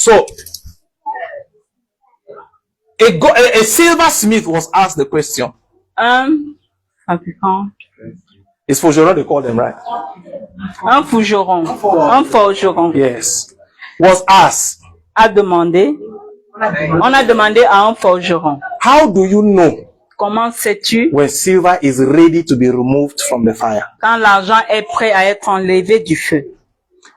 So, a silversmith was asked the question. Fabricant. It's forgeron they call them, right? Un forgeron. Un forgeron. Yes. Was asked. A demandé. On a demandé à un forgeron. How do you know Comment sais-tu when silver is ready to be removed from the fire? quand l'argent est prêt à être enlevé du feu?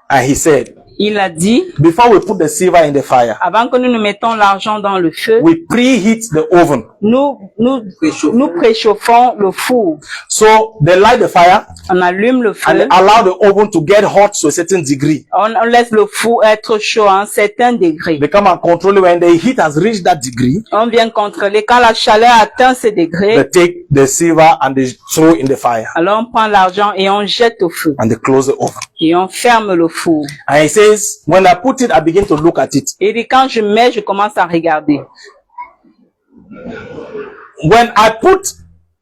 And he said, Il a dit, before we put the silver in the fire, avant que nous mettons l'argent dans le feu, we preheat the oven. nous préchauffons le four. So they light the fire On allume le and feu. allow the oven to get hot to a certain degree. On laisse le four être chaud à un certain degré. They come and control it when the heat has reached that degree. On vient contrôler quand la chaleur atteint ce degré. They take the silver and they throw in the fire Alors on prend l'argent et on jette au feu. and they close the oven. Et on ferme le four. And he says, when I put it, I begin to look at it. Et puis quand je mets, je commence à regarder. When I put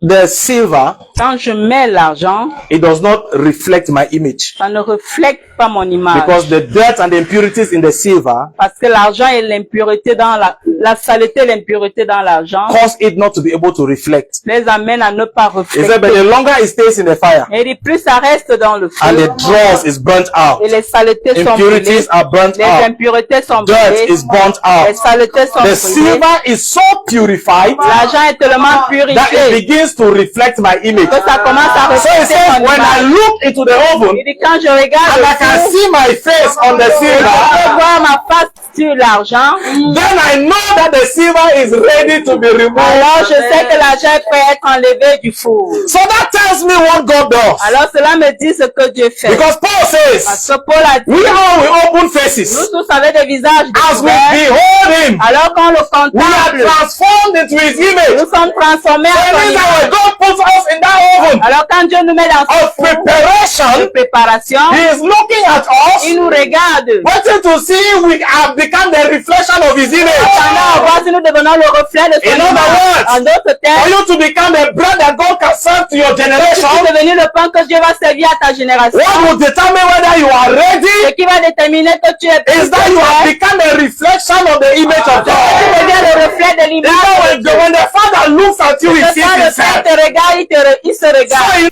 the silver, Quand je mets l'argent, it does not reflect my image ça ne reflète pas mon image. because the dirt and the impurities in the silver Parce que l'argent et l'impureté dans la saleté et l'impureté dans l'argent cause it not to be able to reflect. les amène à ne pas He said, but refléter. the longer it stays in the fire Et puis plus ça reste dans le and feu, the dross is burnt out, et les saletés sont brûlées, impurities are burnt les out, impuretés sont dirt brûlées, is burnt les out, saletés sont the brûlées. silver is so purified L'argent est tellement that it purifié begins to reflect my image. que ça commence à So he refléter says, mon when I image. look into the oven Et puis quand je regarde and le I can four, see my face on the je peux silver, voir ma face sur l'argent, then I know that the silver is ready to be removed. alors je sais que l'argent est prêt à être enlevé du four. So that tells me what God does. Alors cela me dit ce que Dieu fait. Because Paul Parce says, que Paul a dit, we all with open nous faces, tous avec des visages as we découverts, behold him, alors qu'on le we are contemple, transformed into his image. nous sommes transformés So en it son means that image. when God puts us in that oven Alors quand Dieu nous met dans ce of four de preparation, préparation, he is looking at us, il nous regarde. waiting to see if we have become the reflection of his image. Pendant on voit si nous devenons le reflet de son In other image. words, En d'autres For termes, you to become the bread that God can serve to your tu generation, es devenu le pain que Dieu va servir à ta génération. what will determine whether you are Ce ready qui va déterminer que tu es is that you have become a reflection of the image of tu God. deviens le reflet de You l'image. know, when the Father looks at you, he Quand sees le Père himself. te regarde, il se regarde.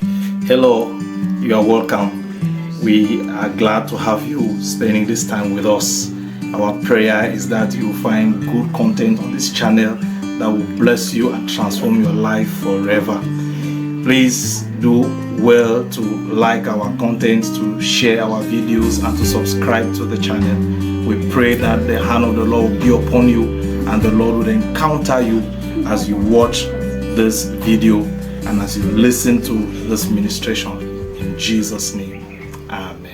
Hello, you are welcome. We are glad to have you spending this time with us. Our prayer is that you find good content on this channel that will bless you and transform your life forever. Please do well to like our content, to share our videos, and to subscribe to the channel. We pray that the hand of the Lord will be upon you and the Lord will encounter you as you watch this video and as you listen to this ministration. In Jesus' name, amen.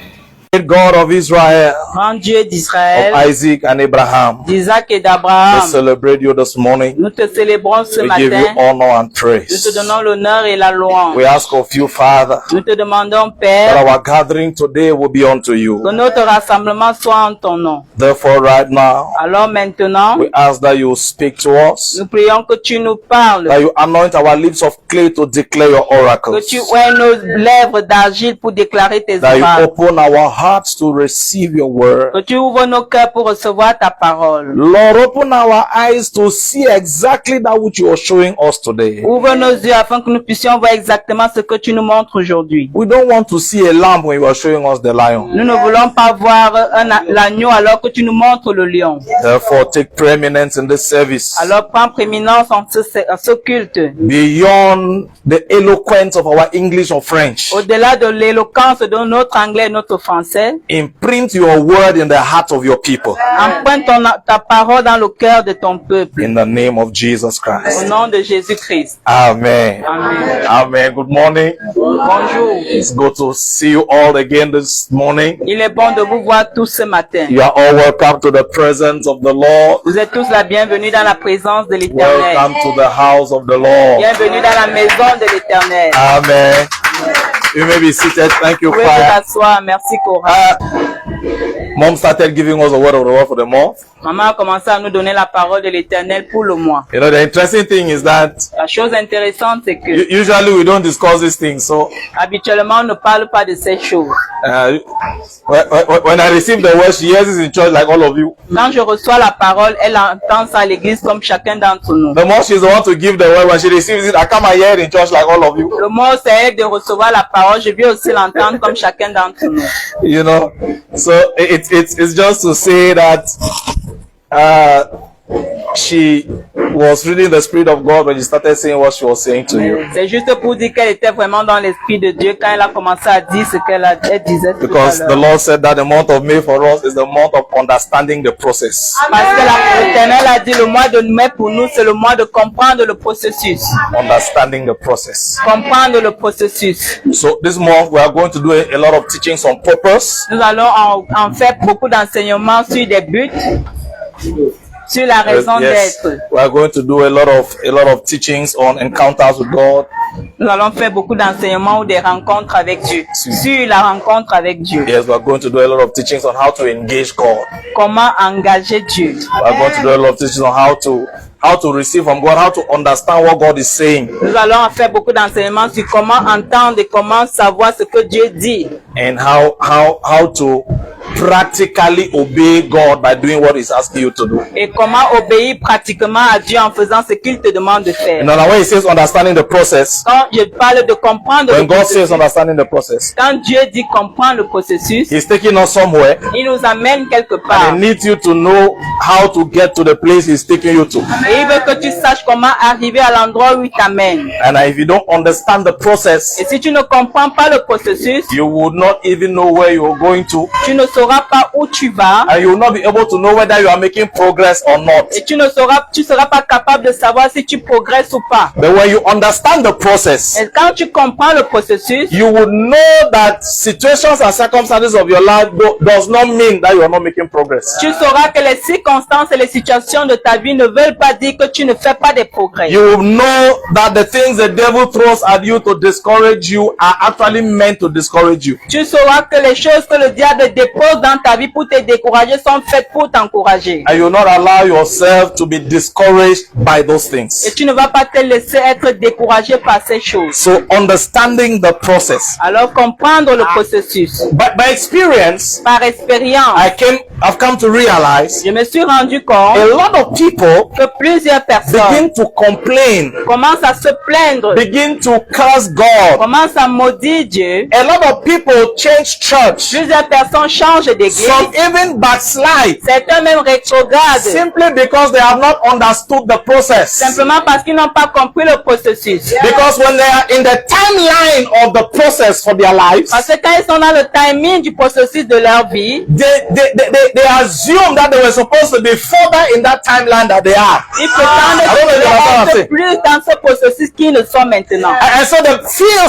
God of Israel, Grand Dieu of d'Israël, Isaac and Abraham, d'Isaac et we d'Abraham, celebrate you this morning. nous te célébrons ce We give you matin. honor and Nous te praise. donnons l'honneur et la louange. We ask of you, Father, Nous te demandons, that Père, our gathering today will be unto que you. notre rassemblement soit en ton nom. Therefore, right now, Alors maintenant, we ask that you speak to us, nous prions que tu nous parles, that you anoint our lips of clay to declare your que oracles, tu ouvres nos lèvres d'argile pour déclarer tes that you oracles, open our hearts to receive your word. que tu ouvres nos cœurs pour recevoir ta parole. Lord, open our eyes to see exactly that which you are showing us today. Ouvre nos yeux afin que nous puissions voir exactement ce que tu nous montres aujourd'hui. We don't want to see a lamb when you are showing us the lion. Nous ne voulons pas voir l'agneau alors que tu nous montres le lion. Therefore, take preeminence in this service. Alors prends prééminence en ce culte. Beyond the eloquence of our English or French, Au-delà de l'éloquence de notre anglais et notre français, imprint your word in the heart of your people. emprunte ta parole dans le cœur de ton peuple. In the name of Jesus Au Christ. nom de Jésus-Christ. Amen. Amen. Amen. Good morning. Bonjour. It's good to see you all again this morning. Il est bon de vous voir tous ce matin. You are all welcome to the presence of the Lord. Vous êtes tous la bienvenue dans la présence de l'Éternel. Welcome to the house of the Lord. Bienvenue dans la maison de l'Éternel. Amen. You may be seated. Thank you, Vous pouvez vous choir. asseoir. Merci, Cora. Mom started giving us a word of the Lord for the month. Maman a commencé à nous donner la parole de l'Éternel pour le mois. You know, the interesting thing is that La chose intéressante, c'est que usually we don't discuss these things. So habituellement, on ne parle pas de ces choses. when I receive the word, she hears it in church like all of you. Quand je reçois la parole, elle entend ça à l'église comme chacun d'entre nous. The more she's the one to give the word, when she receives it, I come and hear it in church like all of you. Le mot, c'est elle de recevoir la parole. Je vais aussi l'entendre comme chacun d'entre nous. You know, so it's just to say that she was reading the Spirit of God when she started saying what she was saying to you. C'est juste pour dire qu'elle était vraiment dans l'esprit de Dieu quand elle a commencé à dire ce qu'elle disait tout à Because the l'heure. Lord said that the month of May for us is the month of understanding the process. Parce que l'Éternel a dit le mois de mai pour nous, c'est le mois de comprendre le processus. Understanding the process. Comprendre le processus. So this month we are going to do a lot of teachings on purpose. Nous allons en faire beaucoup d'enseignements sur des buts, sur la raison Yes, d'être. we are going to do a lot of teachings on encounters with God. Nous allons faire beaucoup d'enseignements ou des rencontres avec Dieu. Sur la rencontre avec Dieu. Yes, we are going to do a lot of teachings on how to engage God. Comment engager Dieu. We are going to do a lot of teachings on how to receive from God, how to understand what God is saying, Nous allons faire beaucoup d'enseignements sur comment entendre et comment savoir ce que Dieu dit. and how to practically obey God by doing what He's asking you to do. Et comment obéir pratiquement à Dieu en faisant ce qu'il te demande de faire. And now when He says understanding the process, Quand je parle de comprendre when le God processus, says understanding the process, quand Dieu dit comprendre le processus, He's taking us somewhere. il nous amène quelque He part. needs you to know how to get to the place He's taking you to. Et il veut que tu saches comment arriver à l'endroit où il t'amène. And if you don't understand the process, Et si tu ne comprends pas le processus, you would not even know where you're going to, tu ne sauras pas où tu vas. and you will not be able to know whether you are making progress or not. Et tu seras pas capable de savoir si tu progresses ou pas. But when you understand the process, Et quand tu comprends le processus, you would know that situations and circumstances of your life does not mean that you are not making progress. tu sauras que les circonstances et les situations de ta vie ne veulent pas dire que tu ne fais pas de progrès. You will know that the things the devil throws at you to discourage you are actually meant to discourage you. Tu sauras que les choses que le diable dépose dans ta vie pour te décourager sont faites pour t'encourager. And you will not allow yourself to be discouraged by those Et things. tu ne vas pas te laisser être découragé par ces choses. So understanding the process. Alors comprendre le processus. But by experience, Par expérience, I've come to realize je me suis rendu compte a lot of people que plusieurs personnes begin to complain, commencent à se plaindre, begin to curse God. commencent à maudire Dieu. A lot of people change church. Plusieurs personnes changent d'église. Some even backslide Certains même rétrogradent. simply because they have not understood the process. Simplement parce qu'ils n'ont pas compris le processus. Because when they are in the timeline of the process for their lives, Parce que quand ils sont dans le timing du processus de leur vie, they assume that they were supposed to be further in that timeline that they are. ils prétendent I don't know if you understand what I'm être saying. plus dans ce processus qu'ils ne sont maintenant. And so they feel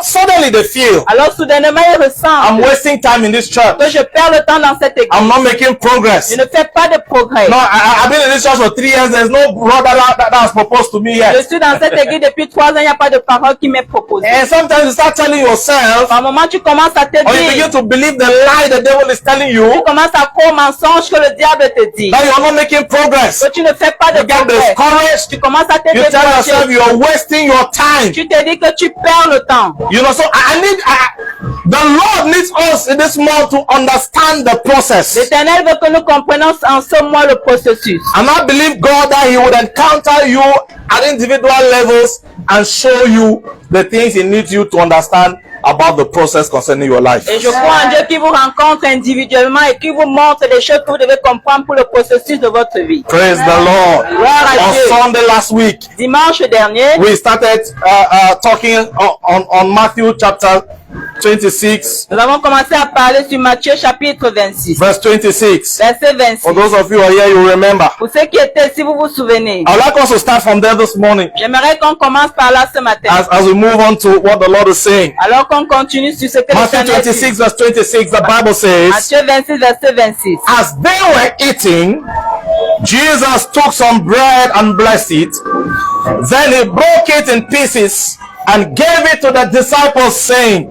suddenly they feel, Alors soudainement ils I'm ressentent wasting time in this church. que je perds le temps dans cette église. I'm not making progress. Je ne fais pas de progrès. No, I've been in this church for 3 years. There's no brother that has proposed to me Je yet. suis dans cette église depuis 3 ans, il n'y a pas de parole qui m'est proposée. And sometimes you start telling yourself, À un moment, tu commences à te or you begin dire, to believe the lie the devil is telling tu you, commences à croire au mensonge que le diable te dit. that you're not making progress. Que tu ne fais pas de You get progrès. discouraged. Tu commences à te You tell yourself décourager. you're wasting your time. Tu te dis que tu perds le temps. You know, so the Lord needs us in this month to understand the process. L'Éternel veut que nous comprenions en ce mois le processus. And I believe God that He would encounter you at individual levels and show you the things He needs you to understand about the process concerning your life. Et je crois en Dieu qui vous rencontre individuellement et qui vous montre les choses que vous devez comprendre pour le processus de votre vie. Praise the Lord. Gloire à Dieu. On Sunday last week, Dimanche dernier, we started talking on Matthew chapter 26, nous avons commencé à parler sur Matthieu chapitre 26, verse 26. verset 26. For those of you who are here, you remember. Pour ceux qui étaient, si vous vous souvenez, I would like us to start from there this morning j'aimerais qu'on commence par là ce matin. as we move on to what the Lord is saying. Alors qu'on continue sur ce que Matthew l'Éternel dit. 26, verse 26, the Bible says, Matthieu 26, verset 26. as they were eating, Jesus took some bread and blessed it. Then He broke it in pieces and gave it to the disciples, saying,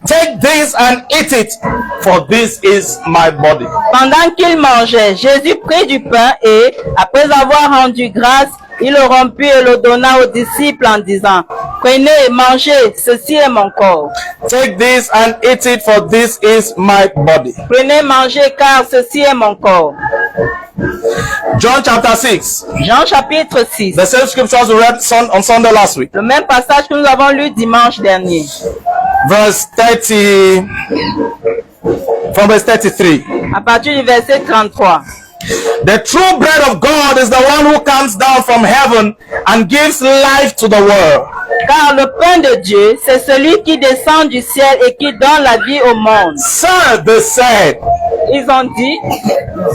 Take this and eat it, for this is my body. Pendant qu'il mangeait, Jésus prit du pain et, après avoir rendu grâce, il le rompit et le donna aux disciples en disant, prenez et mangez, ceci est mon corps. Take this and eat it, for this is my body. Prenez, mangez, car ceci est mon corps. John chapter 6. Jean chapitre 6. The same scriptures we read on Sunday last week. Le même passage que nous avons lu dimanche dernier. Verse 30, from verse 33. À partir du verset 33. The true bread of God is the one who comes down from heaven and gives life to the world. Car le pain de Dieu, c'est celui qui descend du ciel et qui donne la vie au monde. Sir, they said, Ils ont dit,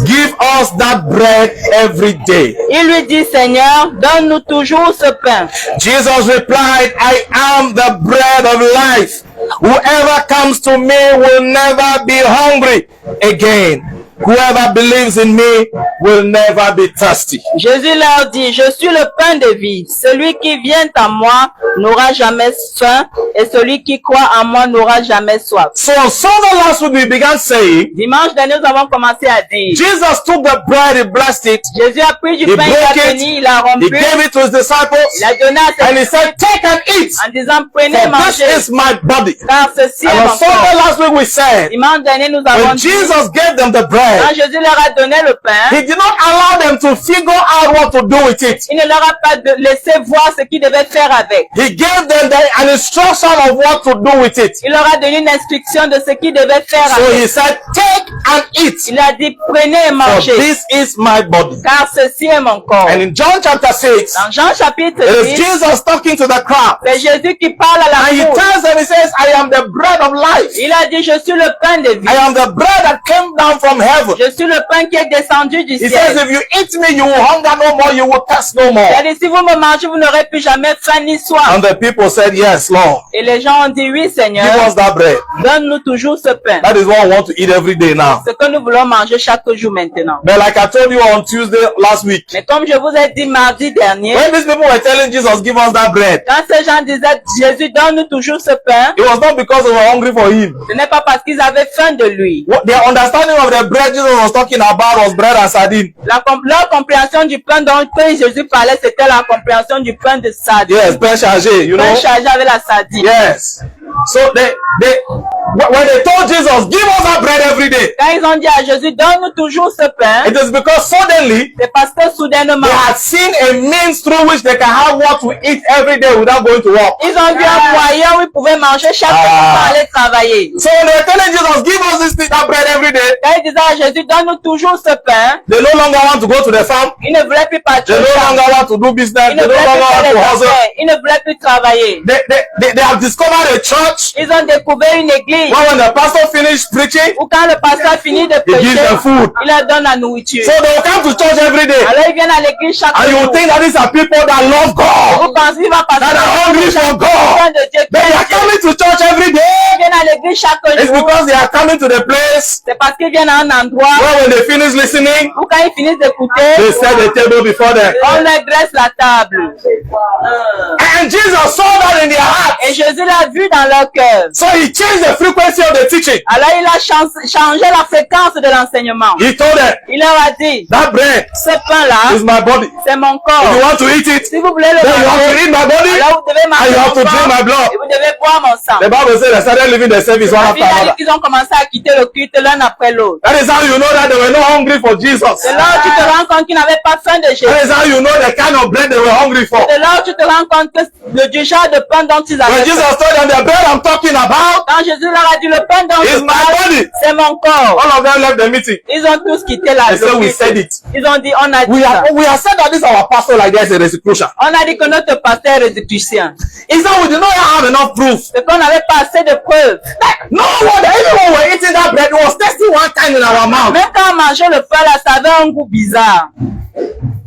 give us that bread every day. il lui dit, Seigneur, donne-nous toujours ce pain. Jesus replied, I am the bread of life. Whoever comes to me will never be hungry again. Whoever believes in me will never be thirsty. Jésus leur dit, je suis le pain de vie. Celui qui vient à moi n'aura jamais faim et celui qui croit en moi n'aura jamais soif. So on Sunday last week we began saying, Dimanche dernier, nous avons commencé à dire, Jesus took the bread, he blessed it, Jésus a pris du he pain, il broke a it, béni, il a rompu, he gave it to his disciples, il a donné à and he ses said, take and eat, en disant, prenez, for this mangez, is my body. car ceci est And on mon Sunday corps. last week we said, Dimanche dernier, nous avons when dit, Jesus gave them the bread, quand Jésus leur a donné le pain, he did not allow them to figure out what to do with it. il ne leur a pas laissé voir ce qu'ils devaient faire avec. He gave them an instruction of what to do with it. Il leur a donné une instruction de ce qu'ils devaient faire So avec. he said, take and eat, Il a dit, prenez et for mangez, this is my body. car ceci est mon corps. And in John chapter 6, Dans Jean chapitre it is 6, Jesus talking to the crowd. c'est Jésus qui parle à And he la foule. tells them, he says, I am the bread of life. Il a dit, je suis le pain de vie. I am the bread that came down from heaven. Je suis le pain qui est descendu du He ciel. says, if you eat me, you will hunger no more, you will thirst no more. Il a dit, si vous me mangez, vous n'aurez plus jamais faim ni soif. And the people said, yes, Lord, Et les gens ont dit, oui, give Seigneur, us that bread. donne-nous toujours ce pain. That is what we want to eat every day now. Ce que nous voulons manger chaque jour maintenant. But like I told you on Tuesday last week, Mais comme je vous ai dit mardi dernier, when these people were telling Jesus, give us that bread, quand ces gens disaient, Jésus, donne-nous toujours ce pain, it was not because they were hungry for him. ce n'est pas parce qu'ils avaient faim de lui. What their understanding of the bread Jesus was talking about was bread and sardine. Leur compréhension du pain dont Jésus parlait, c'était la compréhension du pain de sardine. Yes, pain chargé, you know. Pain chargé avec la sardine. Yes. So when they told Jesus, give us that bread every day, Quand ils ont dit à Jésus, donne-nous toujours ce pain, it is because suddenly c'est parce que soudainement, they had seen a means through which they can have what to eat every day without going to work. ils ont vu un moyen où ils pouvaient manger chaque jour sans aller travailler. So when they were telling Jesus, give us that bread every day, Quand ils disaient à Jésus, donne-nous toujours ce pain, they no longer want to go to the farm. ils ne voulaient plus partir. They no longer want to do business. Ils They ne no voulaient longer plus want faire to les hustle. affaires. Ils ne voulaient plus travailler. They have discovered a church Ils ont découvert une église when the pastor finished preaching, où quand le pasteur finit de he gives prêcher, them food. il leur donne la nourriture. So they will come to church every day. Alors ils viennent à l'église chaque And you jour. will think that these are people that love God, Vous pensez qu'il va passer that are hungry for God. de Dieu. But they are coming to church every day. Ils viennent à l'église chaque It's jour. because they are coming to the place C'est parce qu'ils viennent à un endroit where when they finish listening, où quand ils finissent d'écouter, they set the table before them. on leur dresse la table. And Jesus saw that in their heart. Et Jésus l'a vu dans leur cœur. So he changed the frequency of the teaching. Alors il a changé la fréquence de l'enseignement. He told them, Il leur a dit, that bread ce pain-là, is my body. c'est mon If corps. you want to eat it, Si vous voulez le then you have to manger, eat my body alors vous devez and manger you mon have to drink my corps blood. et vous devez boire mon sang. The Bible says they started living the service one La after Bible a dit another. qu'ils ont commencé à quitter le culte l'un après l'autre. That is how you know that they were not hungry for Jesus. C'est là où tu te rends compte qu'ils n'avaient pas faim de Jésus. That is how you know the kind of bread they were hungry for. C'est là où tu te rends compte que du genre de pain dont ils When avaient Jesus faim. told them the bread I'm talking about Quand Jésus leur a dit le pain dont is je my parle, body, c'est mon corps. all of them left the meeting. Ils ont tous quitté la They said we culte. said it. Ils ont dit, on a dit ça. We have said that this our pastor like there is a reciprocal. On a dit que notre pasteur est réstitution. It's that we did not have enough proof. C'est qu'on n'avait pas assez de preuves. No wonder even when we were eating that bread, it was tasting one kind in our mouth. Même quand on mangeait le pain, là, ça avait un goût bizarre.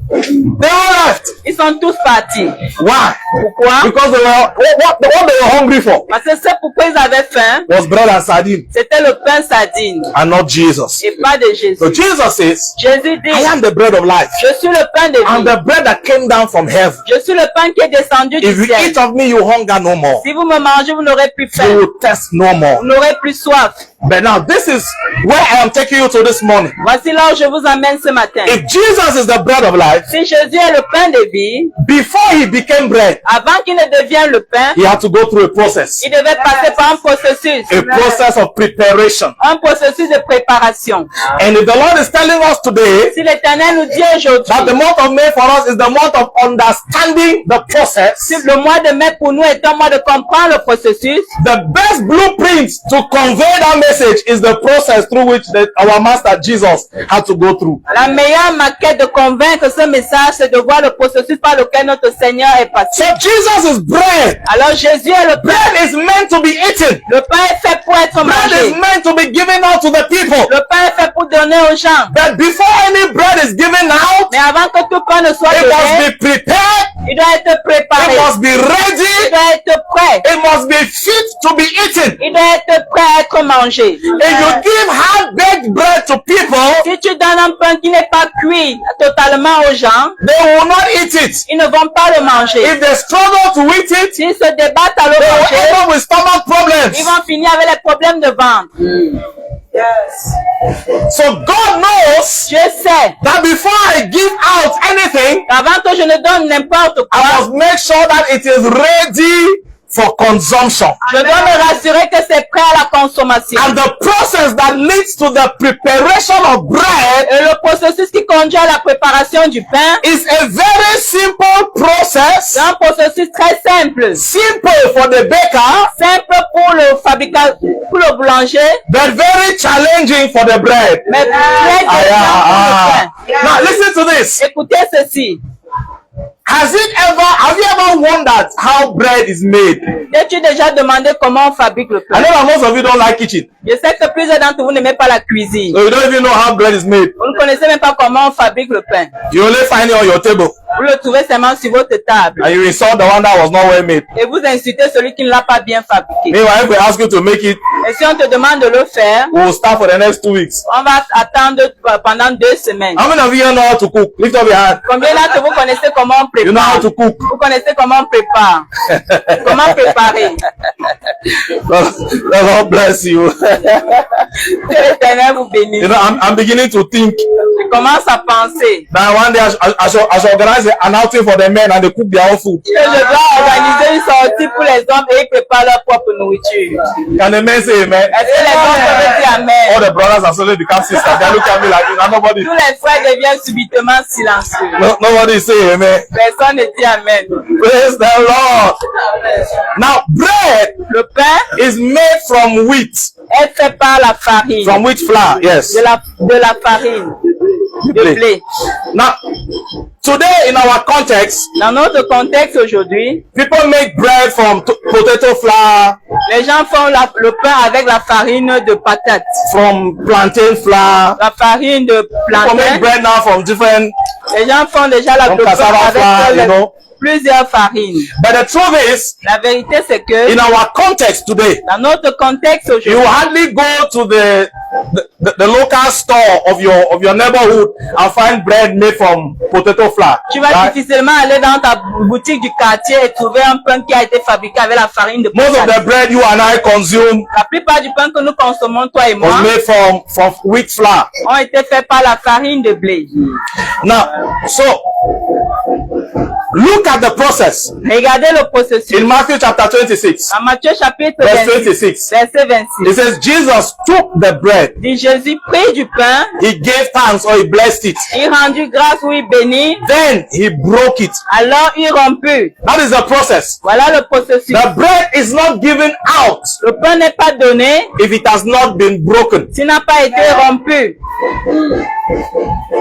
They all left. Ils sont tous partis. Why? Pourquoi? Because what they were hungry for Parce que c'est pourquoi ils avaient faim. was bread and sardine C'était le pain sardine and not Jesus. et pas de Jésus. So Jesus says, Jésus dit, I am the bread of life. je suis le pain de I'm vie. the bread that came down from heaven. Je suis le pain qui est descendu If du you ciel. eat of me, you hunger no more. Si vous me mangez, vous n'aurez plus You faim. will thirst no more. Vous n'aurez plus soif. But now this is where I am taking you to this morning. Voici là où je vous amène ce matin. If Jesus is the bread of life, Si Jésus est le pain de vie, before he became bread, avant qu'il ne devienne le pain, he had to go through a process. il devait passer par un processus. A process of preparation. Un processus de préparation. And if the Lord is telling us today Si l'Éternel nous dit aujourd'hui, that the month of May for us is the month of understanding the process, si le mois de mai pour nous est un mois de comprendre le processus, the best blueprint to convey that message is the process through which our Master Jesus had to go through. la meilleure maquette de convaincre ce message, c'est de voir le processus par lequel notre Seigneur est passé. So Jesus is bread. Alors Jésus est le pain. Bread is meant to be eaten. Le pain est fait pour être Bread is mangé. meant to be given out to the people. Le pain est fait pour donner aux gens. But before any bread is given out, Mais avant que tout pain ne soit it must donné, be prepared, il doit être préparé. it must be Il ready, doit être prêt. it must be fit to be eaten. Il doit être prêt à être mangé. If you give half-baked bread to people, Si tu donnes un pain qui n'est pas cuit totalement aux gens, they will not eat it. ils ne vont pas le manger. If they struggle to eat it, S'ils se débattent à le they will manger, end up with stomach problems. ils vont finir avec les problèmes de ventre. So God knows Je sais that before I give out anything, qu'avant que je ne donne n'importe I quoi, must make sure that it is ready for consumption. je dois me rassurer que c'est prêt à la consommation. And the process that leads to the preparation of bread Et le processus qui conduit à la préparation du pain, is a very simple process. c'est un processus très simple. Simple for the baker, Simple pour le fabricant, pour le boulanger, but very challenging for the bread. mais très différent pour le pain. Now listen to this. Écoutez ceci. Have you ever wondered how bread is made? T'es-tu déjà demandé comment on fabrique le I pain? know that most of you don't like kitchen. Je sais que plusieurs d'entre vous n'aimez pas la cuisine. So you don't even know how bread is made. Vous ne connaissez même pas comment on fabrique le pain. You only find it on your table. Vous le trouvez seulement sur votre table. And you insult the one that was not well made. Et vous insultez celui qui ne l'a pas bien fabriqué. Meanwhile, if we ask you to make it, Et si on te demande de le faire, we'll start for the next 2 weeks. on va attendre pendant 2 semaines. How many of you know how to cook? Lift up your hand. Combien d'entre vous connaissez comment on You know how prépare? to cook. Vous connaissez comment on prépare? Comment préparer? The Lord bless you. Que l'Éternel vous bénisse. You know, I'm beginning to think Je commence à penser that one day I should organize an outing for the men and they cook their own food. que je dois organiser une sortie pour les hommes et ils préparent leur propre nourriture. Can the men say amen? Est-ce que les hommes peuvent dire All Amen? the brothers are suddenly become sisters. They look at me like, nobody, Tous les frères deviennent subitement silencieux. nobody say amen. Personne ne dit Amen. Praise the Lord. Now, bread Le pain is made from wheat. est fait par la farine. From wheat flour, yes. De la farine. De blé. Now, today in our context, Dans notre contexte aujourd'hui, people make bread from potato flour, les gens font le pain avec la farine de patate. from plantain flour. La farine de People make plantain. bread now from different. Les gens font déjà From le pain cassava avec flour, you know. plusieurs farines. But the truth is, La vérité, c'est que in our context today, dans notre contexte you aujourd'hui, hardly go to the local store of your neighborhood and find bread made from potato flour. tu vas Right? difficilement aller dans ta boutique du quartier et trouver un pain qui a été fabriqué avec la farine de Most of patate. the bread you and I consume La plupart du pain que nous consommons, toi et moi, was made from wheat flour. ont été faits par la farine de blé. Now, so look at the process Regardez le processus. in Matthew chapter 26, Dans Matthieu chapitre verse 26, 26. verset It 26. says, Jesus took the bread, Dit Jésus prit du pain, he gave thanks or he blessed it, il rendit grâce ou il bénit, then he broke it. alors il romput. That is the process. Voilà le processus. The bread is not given out Le pain n'est pas donné if it has not been broken. s'il n'a pas été rompu.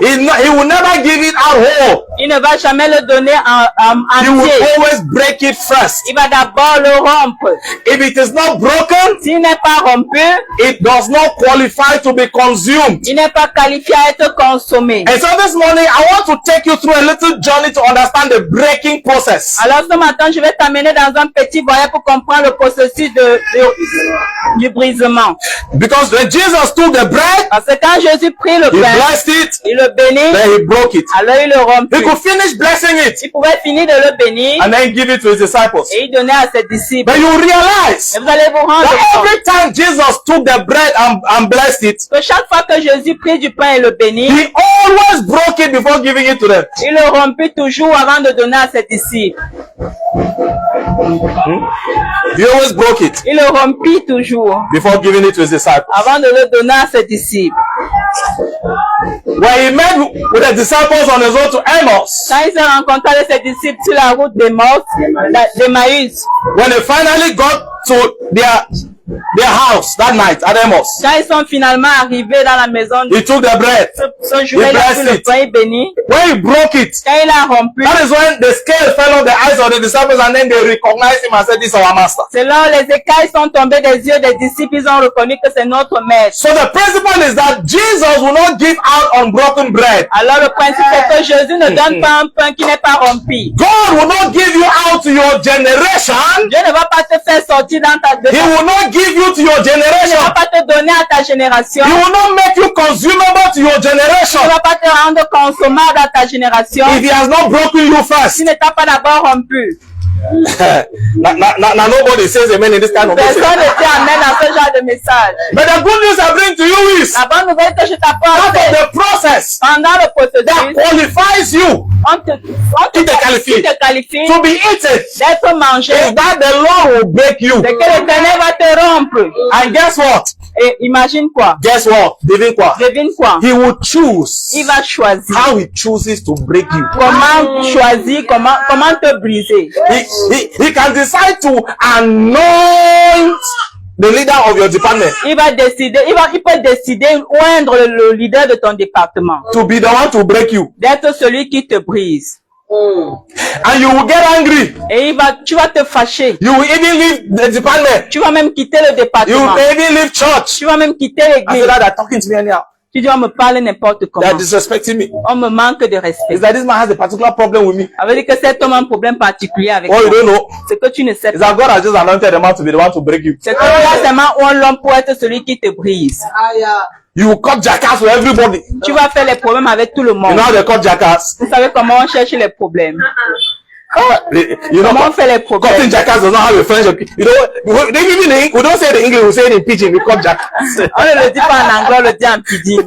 He will never give it out whole Il ne va jamais jamais le donner He will entier. always break it first. Il va d'abord le rompre. If it is not broken, S'il n'est pas rompu, it does not qualify to be consumed. il n'est pas qualifié à être consommé. And so this morning, I want to take you through a little journey to understand the breaking process. Alors ce matin, je vais t'amener dans un petit voyage pour comprendre le processus du brisement. Because when Jesus took the bread, Parce que quand Jésus prit le he pain, blessed it, il le bénit, then he broke it. alors il le rompit. He could finish blessing it Il pouvait finir de le bénir and then give it to his disciples. et il donnait à ses disciples. But you realize Et vous allez vous rendre that compte every time Jesus took the bread and blessed it, que chaque fois que Jésus prit du pain et le bénit, he always broke it before giving it to them. il le rompit toujours avant de donner à ses disciples. He always broke it Il le rompit toujours before giving it to his disciples. avant de le donner à ses disciples. When he met with the disciples on his road to Emmaus, Quand il s'est rencontré avec ses disciples sur la route d'Emmaüs, when they finally got to their house that night at Emmaus, quand ils sont finalement arrivés dans la maison, he took the bread. ce jour-là, il a pris le pain béni. When he broke it, Quand il a rompu, that is when the scale fell off the eyes of the disciples and then they recognized him and said, "This is our master." c'est là où les écailles sont tombées des yeux des disciples, ils ont reconnu que c'est notre maître. So the principle is that Jesus will not give out unbroken bread. Alors le principe c'est que Jésus ne donne pas un pain qui n'est pas rompu. God will not give you out to your generation. Dieu ne va pas te faire sortir dans ta He will not give you to your Il ne generation. va pas te donner à ta génération. He will not make you consumable to your generation Il ne va pas te rendre consommable à ta génération. if he has not broken you first. Tu ne t'as pas d'abord rompu. now nobody says amen in this kind of message. Personne ne dit amen dans ce genre de message. But the good news I bring to you is La bonne nouvelle que je part t'apporte, of c'est the process pendant le that processus, qualifies you on te qualifie to be eaten. d'être mangé. Is that the Lord will break you. C'est que l'Éternel va te rompre. And guess what? Et imagine quoi? Guess what? Devine quoi? Devine quoi? He will choose Il va choisir. how he chooses to break you. Comment choisir, comment te briser. He can decide to anoint the leader of your department Il peut décider oindre le leader de ton département. to be the one to break you. D'être celui qui te brise. And you will get angry. Et tu vas te fâcher. You will even leave the department. Tu vas même quitter le You département. will even leave church. Tu vas même quitter After l'église. that, they're talking to me anyhow. Tu dois me parler n'importe comment. They're disrespecting me. On me manque de respect. It's like this man has a particular problem with me. Ça veut dire que cet homme a un problème particulier avec What you moi. don't know Ce que tu ne sais is pas. that God has just anointed the man to be the one to break you. C'est que là seulement on l'homme pour être celui qui te brise. You will cut jackass with everybody. Tu vas faire les problèmes avec tout le You monde. know how they cut jackass? Vous savez comment on cherche les problèmes. You know, Comment on fait les cutting problèmes. jackass does not have a French. You know, we don't say the English, we say it in pidgin. We cut jackass. On ne le dit pas en anglais, on le dit en pidgin.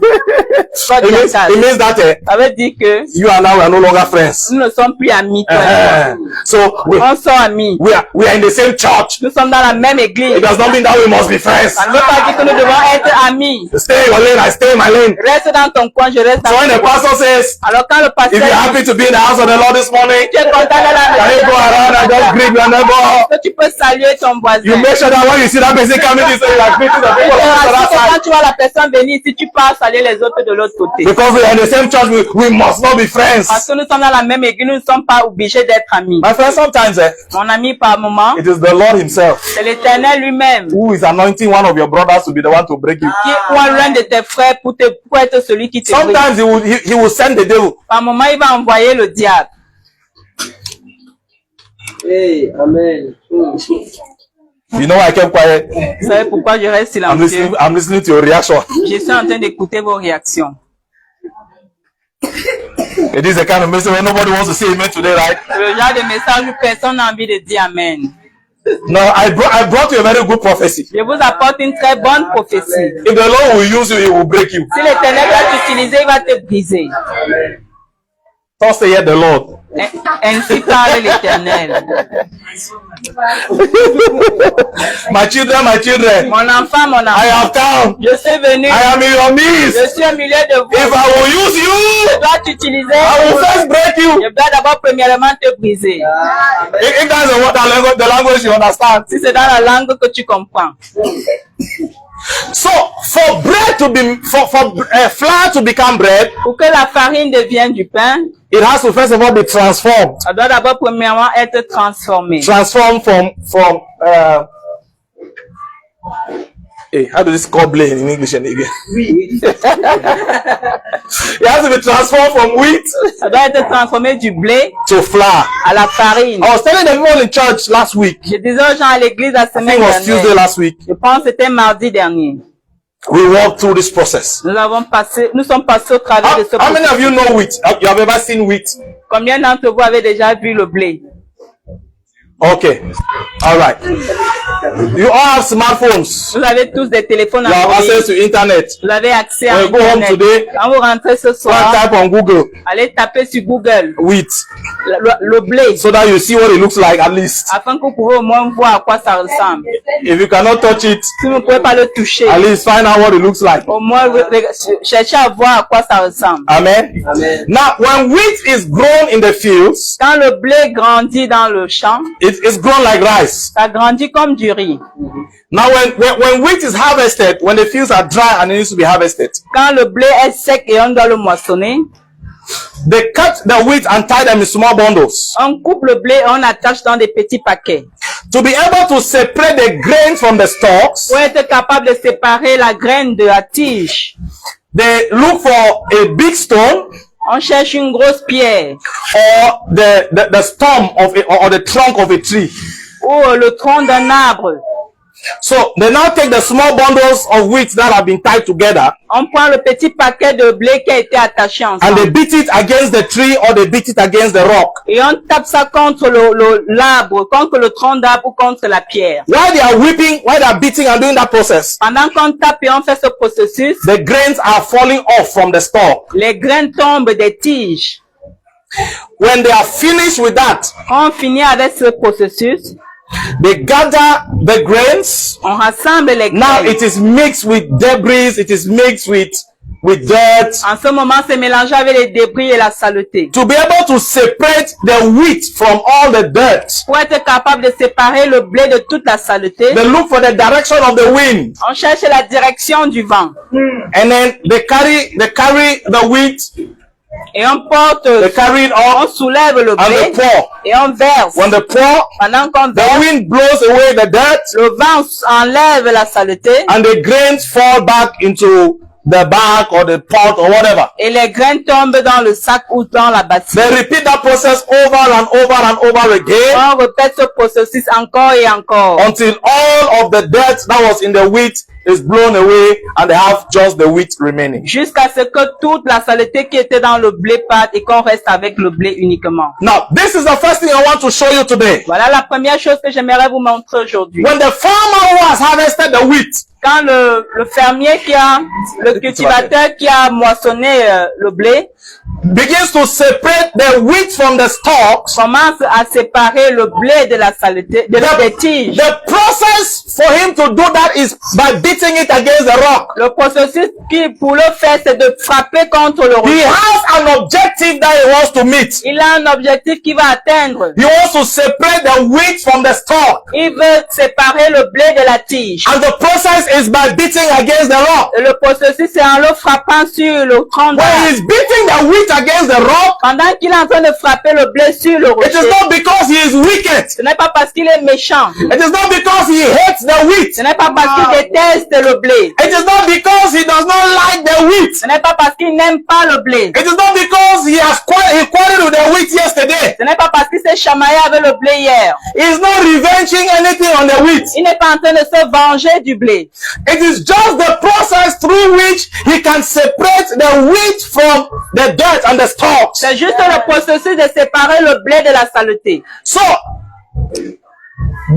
It means that Ça veut dire que you and I are no longer friends. nous ne sommes plus amis. Toi et moi. So On sont amis. we are in the same church. Nous sommes dans la même It église. does not mean that we must be friends. Ça ne veut pas dire que nous devons être amis. Stay in your lane, I stay in my lane. Reste dans ton coin, je reste dans So mon when the coin. pastor says, Alors quand le if pasteur you're happy to be in the house of the Lord this morning, tu es content de la can you go around and just greet your neighbor? que tu peux saluer ton voisin. You make sure that when you see that person coming, you say you are greeting the people on the other Quand side. tu vois la personne venir ici, tu pars saluer les autres de l'autre côté. Because we are in the same church, we must not be Parce friends. que nous sommes dans la même église, nous ne sommes pas obligés d'être amis. My friend, sometimes Mon ami, par moment, it is the Lord himself c'est l'Éternel lui-même who is anointing one of your brothers to be the one to break you. qui oint l'un de tes frères pour être celui qui te brise. Sometimes he will send the devil. Par moment, il va envoyer le diable. Hey, amen. You know why I kept quiet? Vous savez pourquoi je reste silencieux? I'm listening to your reaction. Je suis en train d'écouter vos réactions. It is the kind of message where nobody wants to say amen today, right? C'est le genre de message où personne n'a envie de dire Amen. No, I brought you a very good prophecy. Je vous apporte une très bonne prophétie. If the Lord will use you, he will break you. Si l'Éternel va t'utiliser, il va te briser. Thus saith the Lord. Ainsi parle l'Éternel. My children, Mon enfant, I have come. je suis venu. I am in your Je midst. suis au milieu de vous. If I will use Je you, dois t'utiliser. I will first break you. Je dois d'abord premièrement te briser. If that's the language you understand. Si c'est dans la langue que tu comprends. So for bread to be for flour to become bread, Pour que la farine devienne du pain, it has to first of all be transformed. Ça doit d'abord premièrement être transformé. Transformed from hey, how do this call blade in English and again? Oui. It has to be transformed from wheat Ça doit être transformé du blé to flour. à la farine. I was telling the people in church last week. Je disais aux gens à l'église la I think semaine it was Tuesday dernière. last week. Je pense que c'était mardi dernier. We walked through this process. Nous sommes passés au travers de ce How many processus. of you know wheat? You have ever seen wheat? Combien d'entre vous avez déjà vu le blé? Okay. All right. You all have smartphones. Vous avez tous des téléphones You have access Android. to internet. Vous avez accès à When you go home Internet. today, Quand vous rentrez ce Go and soir, type on Google allez taper sur Google wheat le blé so that you see what it looks like at least. afin que vous pouvez au moins voir à quoi ça ressemble. If you cannot touch it, Si vous ne pouvez pas le toucher, at least find out what it looks like. au moins cherchez à voir à quoi ça ressemble. Amen. Amen. Now, when wheat is grown in the fields, Quand le blé grandit dans le champ, it's grown like rice. ça grandit comme du riz. Now, when wheat is harvested, when the fields are dry and it needs to be harvested, Quand le blé est sec et on doit le moissonner, they cut the wheat and tie them in small bundles on coupe le blé et on attache dans des petits paquets. to be able to separate the grain from the stalks. Pour être capable de séparer la graine de la tige, They look for a big stone on cherche une grosse pierre or the stump of it or the trunk of a tree. ou le tronc d'un arbre. So they now take the small bundles of wheat that have been tied together On prend le petit paquet de blé qui a été attaché and they ensemble beat it against the tree or they beat it against the rock. et on tape ça contre l'arbre, contre le tronc d'arbre ou contre la pierre. While they are whipping, while they are beating and doing that process, Pendant qu'on tape et on fait ce processus, the grains are falling off from the stalk. les graines tombent des tiges. When they are finished with that, On finit avec ce processus, they gather the grains. on rassemble les Now graines. it is mixed with debris, it is mixed with dirt En ce moment, c'est mélangé avec les débris et la saleté. to be able to separate the wheat from all the dirt. Pour être capable de séparer le blé de toute la saleté, They look for the direction of the wind on cherche la direction du vent. and then they carry the wheat, Et on porte, they carry it on up soulève le and they blé pour. et on verse. When they pour, Pendant qu'on the verse, wind blows away the dirt le vent enlève la saleté and the grains fall back into the bag or the pot or whatever. et les graines tombent dans le sac ou dans la bassine. They repeat that process over and over and over again On répète ce processus encore et encore. until all of the dirt that was in the wheat is blown away and they have just the wheat remaining. Jusqu'à ce que toute la saleté qui était dans le blé parte et qu'on reste avec le blé uniquement. Now, this is the first thing I want to show you today. Voilà la première chose que j'aimerais vous montrer aujourd'hui. When the farmer who has harvested the wheat Quand le fermier le cultivateur qui a moissonné le blé begins to separate the wheat from the stalks, commence à séparer le blé de la saleté, des tiges. the process for him to do that is by beating it against the rock. Le processus qui pour le faire, c'est de frapper contre le He rocher. has an objective that he wants to meet. Il a un objectif qu'il va atteindre. He wants to separate the wheat from the stalk. Il veut séparer le blé de la tige. And the process is by beating against the rock. Et le processus, c'est en le frappant sur le tronc When d'arbre. he's beating the wheat against the rock, Pendant qu'il est en train de frapper le blé sur le it is rocher, not because he is wicked. ce n'est pas parce qu'il est méchant. It is not because he hates the wheat. Ce n'est pas parce qu'il déteste le blé. It is not because he does not like the wheat. Ce n'est pas parce qu'il n'aime pas le blé. It is not because he quarreled with the wheat yesterday. Ce n'est pas parce qu'il s'est chamaillé avec le blé hier. He is not revenging anything on the wheat. Il n'est pas en train de se venger du blé. It is just the process through which he can separate the wheat from the dirt and the stalks. C'est juste le processus de séparer le blé de la saleté. So,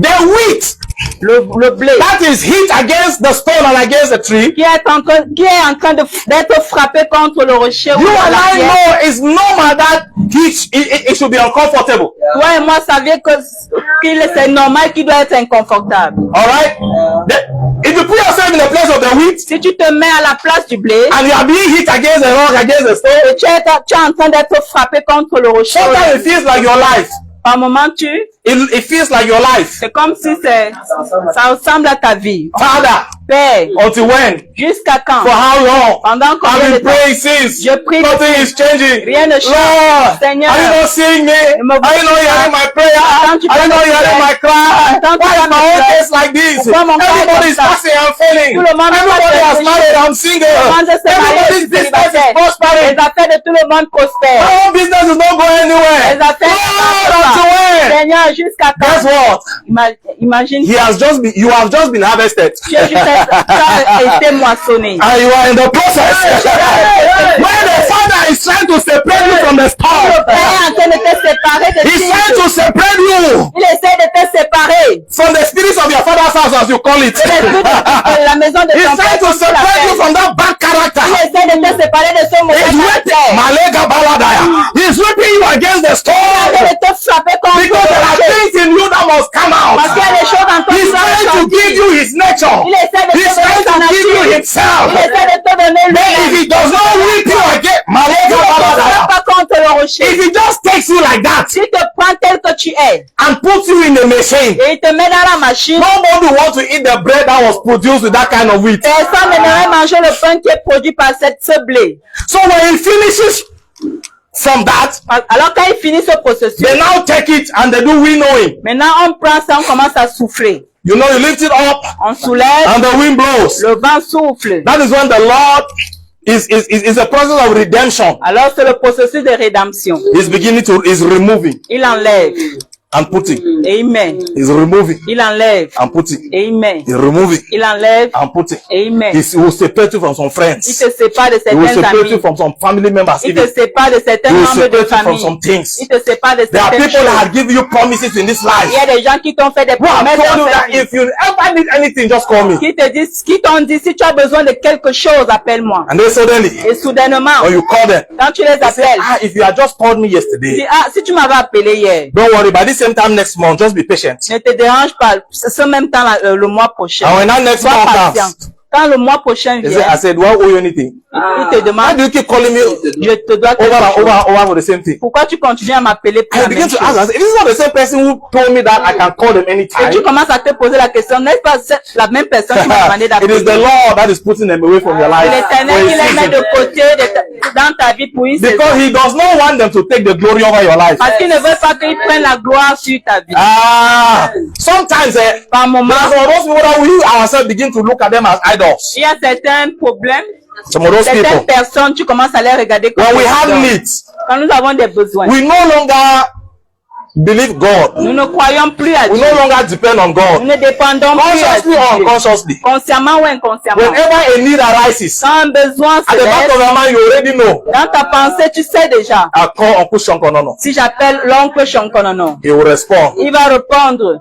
the wheat Le blé that is hit against the stone and against the tree, qui est en train d'être frappé contre le rocher ou you la and I pierre. know it's normal that it should be uncomfortable. Toi et moi savions que c'est normal qu'il doit être inconfortable. Alright? If you put yourself in the place of the wheat Si tu te mets à la place du blé, and you are being hit against the rock, against the stone, tu es en train d'être frappé contre le rocher. sometimes it feels like your life. Par moment, it feels like your life. C'est comme si ça ressemble à ta vie. Father, Père, until when? jusqu'à quand? For how long? Pendant combien de I've been temps? praying since. Je prie Nothing is changing. Rien ne change. Lord, Seigneur, are you not seeing me? Are you not hearing my prayer? Are you not hearing my cry? Why is my own case like this? Everybody is passing and failing. Everybody has married. I'm single. Everybody's business is prospering. les affaires de tout le monde prospèrent. My own business is not going anywhere. Les affaires Lord, until when? Seigneur, jusqu'à Guess quand? what? Imagine, You have just been harvested. tu as juste été moissonné. And you are in the process. When the father is trying to separate you from the Le storm, Père est en train de te séparer de he's trying to Christ. separate you Il essaie de te séparer from the spirits of your father's house, as you call it. de la maison de He's ton trying père. to separate you from that bad character. Il essaie de te séparer de son mauvais He's whipping caractère. Malega Baladaya. He's whipping you against the Il storm. essaie de te frapper contre Because there are le things in you that must come out. Parce qu'il y a des choses en toi He's qui doivent trying to sortir. give you his nature. Il essaie de te He's donner trying sa to give you nature. himself. Il essaie de te donner Then if lui-même. he does not whip you again, Malega Il ne te Baladaya. pas contre le rocher. If he just takes you like that S'il te prend tel que tu es and puts you in a machine, et il te met dans la machine, nobody wants to eat the bread that was produced with that kind of wheat. personne n'aimerait manger le pain qui est produit par ce blé. So when he finishes from that, Alors quand il finit ce processus, they now take it and they do winnowing. maintenant on prend ça, on commence à souffler. You know, you lift it up On soulève, and the wind blows. le vent souffle. That is when the Lord is a process of redemption. Alors c'est le processus de rédemption. Is removing Il enlève and putting. et il met. Is removing Il enlève and putting. et il met. Is removing Il enlève and putting. et il met. He will separate you from some Il friends. te sépare de He will certains separate you amis. from some family members. Il Even. te sépare de certains He will membres de separate you from famille. some things. Il te sépare de There are certaines people that choses. have given you promises in this Il life. y a des gens qui t'ont fait des Who have promesses told dans you cette that vie. if you ever need anything, just call me. Qui te disent, qui t'ont dit, si tu as besoin de quelque chose, appelle-moi. And then suddenly, Et soudainement, when you call them, quand tu les they say, appelles, if you had just called me dis, yesterday, si tu m'avais appelé hier, don't worry, by this same time next month, just be patient. ne te dérange pas, ce même temps, le mois prochain. And when that next Sois month patient. comes, Quand le mois prochain they say, vient, I said, do I owe you anything? il te Why demande, do you keep calling me je te dois quelque over and chose. over for the same thing? Pourquoi tu continues à m'appeler pour I la begin même to ask, chose? I say, if it's not the same person who told me that I can call them Et anytime, tu commences à te poser la question, n'est-ce pas la même personne qui m'a demandé it d'appeler? is the Lord that is putting them away from your life. L'Éternel, for il a les met de season. côté dans ta vie pour une saison. Because he does not want them to take the glory over your life. Parce qu'il ne veut pas qu'ils prennent la gloire sur ta vie. Sometimes Par moment, there are some of those people that we ourselves begin to look at them as idols. il y a certains problèmes, Some of those certaines people, personnes, tu commences à les regarder comme when we des have idoles. needs, Quand nous avons des besoins, we no longer believe God. nous ne croyons plus à We Dieu. no longer depend on Nous God. ne dépendons plus à Consciously or Dieu. unconsciously. Consciemment ou inconsciemment. Whenever a need arises, Quand un besoin at se the back lève, of your mind, you already know. dans ta pensée, tu sais déjà. I call Uncle Shankonono. Si j'appelle l'oncle Shonkonono, He will respond. il va répondre.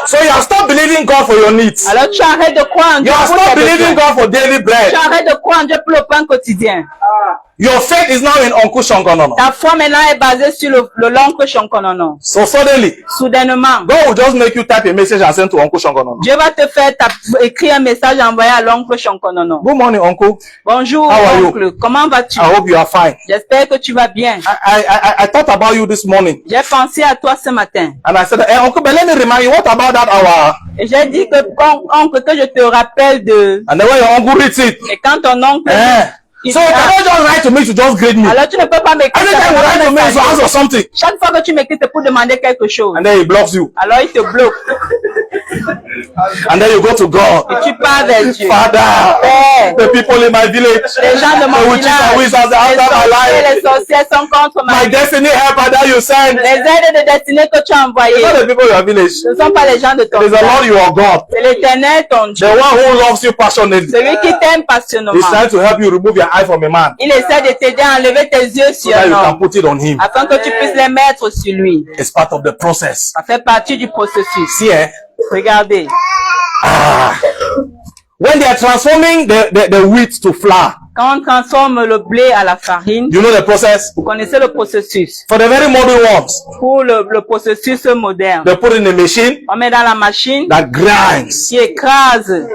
So you have stopped believing God for your needs. Alors tu arrêtes de croire en Dieu You have pour stopped tes believing besoins. God for daily bread. Tu arrêtes de croire en Dieu pour le pain quotidien. Your faith is now in Uncle Shankonono. Ta foi maintenant est basée sur l'oncle Shonkonono. So suddenly, Soudainement, God will just make you type a message and send to Uncle Shankonono. Dieu va te faire écrire un message et envoyer à l'oncle Shonkonono. Good morning, Uncle. Bonjour How are you? oncle, comment vas-tu? I hope you are fine. J'espère que tu vas bien. I thought about you this morning. J'ai pensé à toi ce matin. And I said, hey, Uncle, but let me remind you, what about that hour? Et j'ai dit que oncle, que je te rappelle de... And then when your uncle reads it, Et quand ton oncle... so you cannot just write to me to just greet me. Alors tu ne peux pas m'écrire. Every time you write to me, it's to ask for something. Chaque fois que tu m'écris, c'est pour demander quelque chose. And then he blocks you. Alors il te bloque. And then you go to God. Et tu pars vers Dieu. Father, Père, the people in my village, les gens de the mon witches and village, wizards are les after my life. sorciers sont contre ma My vie. destiny helper that you send. Les aides de destinée que tu as envoyées, It's not the people in your village. ce ne sont pas les gens de ton It is the Lord village. your God. C'est l'Éternel ton Dieu. The one who loves you passionately. Celui qui t'aime He's passionnément. trying to help you remove your eye from a man Il essaie de t'aider à enlever tes yeux so sur that un you can homme, put it on him. afin que tu puisses les mettre sur lui. It's part of the process. Ça fait partie du processus. See, Regardez. when they are transforming the wheat to flour, Quand on transforme le blé à la farine, you know the process? vous connaissez le processus. For the very modern ones, Pour le processus moderne, they put in a machine on met dans la machine that grinds qui écrase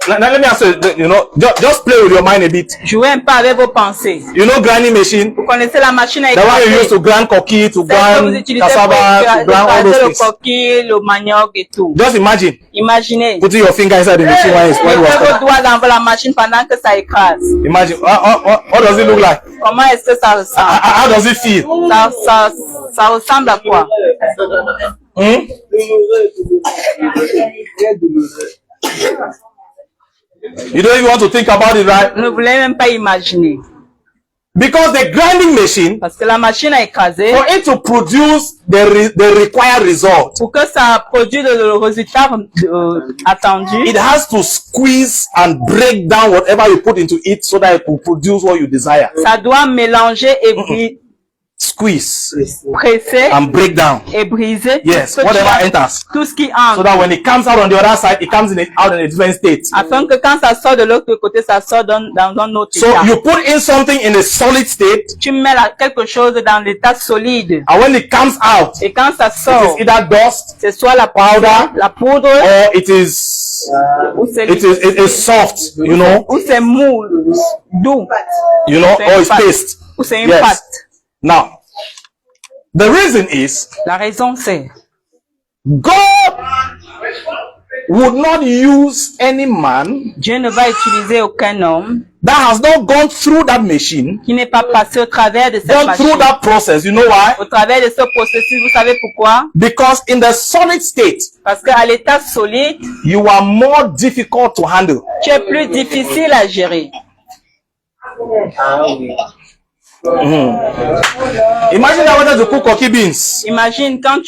Now let me ask you, you know, just play with your mind a bit. Jouez un peu avec vos pensées. You know grinding machine? Vous connaissez la machine à The one you use écraser. to grind coquille, to Celle que vous grind utilisez pour cassava, to grind all écraser those le things. coquille, le manioc et tout. Just imagine Imaginez. putting your finger inside the machine when it was Mettez vos coming. doigts dans la machine pendant que ça écrase. Imagine, what does it look like? Comment est-ce que ça ressemble? How does it feel? Ça ressemble à quoi? Hmm? You don't even want to think about it, right? Vous ne voulez même pas imaginer. Because the grinding machine, Parce que la machine à écraser, for it to produce the required result, pour que ça produise le résultat attendu, it has to squeeze and break down whatever you put into it so that it will produce what you desire. ça doit mélanger et Squeeze presser and break down. et briser Yes, tout ce qui whatever entre- enters. tout ce qui So entre. that when it comes out on the other side, it comes out in a different state. Afin que quand ça sort de l'autre côté, ça sort dans un autre So état. you put in something in a solid state, Tu mets quelque chose dans l'état solide. and when it comes out, Et quand ça it sort, is either dust c'est soit la powder la poudre, or it is it is soft, you know, ou c'est mou, doux, c'est or it's pâte. paste. Ou c'est une Yes. pâte. Now, the reason is La raison c'est, God would not use any man Dieu ne va utiliser aucun homme that has not gone through that machine, qui n'est pas passé au travers de cette gone machine. through that process. You know why? Au travers de ce processus, vous savez pourquoi? Because in the solid state, Parce qu'à l'état solide, you are more difficult to handle. tu es plus difficile à gérer. Imagine I wanted to cook coffee beans, Imagine quand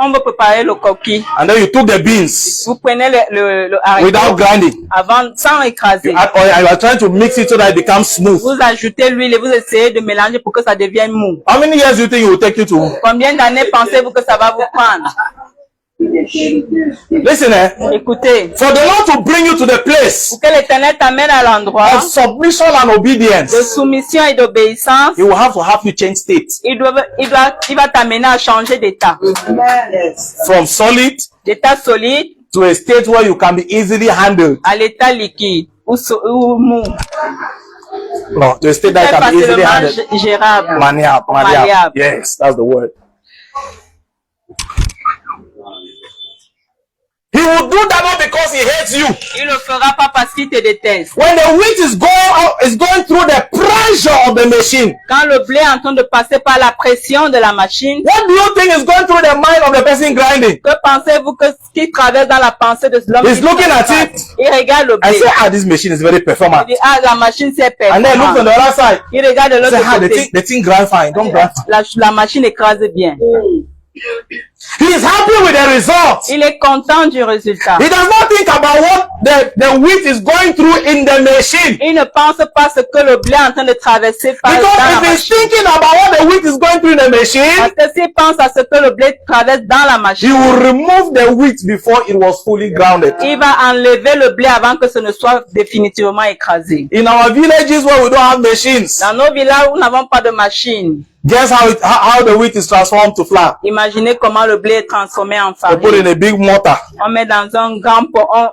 on veut préparer le coquille. and then you took the beans Vous prenez le haricot without grinding. avant, sans écraser. Add oil, and you are trying to mix it so that it becomes smooth. Vous ajoutez l'huile et vous essayez de mélanger pour que ça devienne mou. How many years do you think it will take you to? Combien d'années pensez-vous que ça va vous prendre? Listen, Écoutez, for the Lord to bring you to the place pour que l'Éternel t'amène à l'endroit of submission and de obedience, soumission et d'obéissance, He will have to have you change state il va t'amener à changer d'état. from solid D'état solide to a state where you can be easily handled. à l'état liquide ou mou. No, to a state that Très can be easily facilement handled. gérable. Malleable. Malleable. Yes, that's the word. He will do that not because he hates you. Il ne le fera pas parce qu'il te déteste. When the wheat is going through the pressure of the machine, Quand le blé est en train de passer par la pression de la machine, what do you think is going through the mind of the person grinding? que pensez-vous que ce qui traverse dans la pensée de l'homme? He's qui looking at traverse? it. Il regarde le I blé. say, this machine is very Il performant. dit, la machine c'est And then look on performant. the other side. Il regarde de I say, l'autre côté. the thing grind fine. Don't grind fine. La machine écrase bien. He is happy with the result. Il est content du résultat. He does not think about what the wheat is going through in the machine. Il ne pense pas ce que le blé est en train de traverser par dans la Because if he's machine. thinking about what the wheat is going through in the machine, Parce que s'il pense à ce que le blé traverse dans la he machine, will remove the wheat before it was fully grounded. il va enlever le blé avant que ce ne soit définitivement écrasé. In our villages where we don't have machines, Dans nos villages où nous n'avons pas de machine, guess how the wheat is transformed to flour. imaginez comment le blé est transformé en They put in farine. a big mortar. On met dans un grand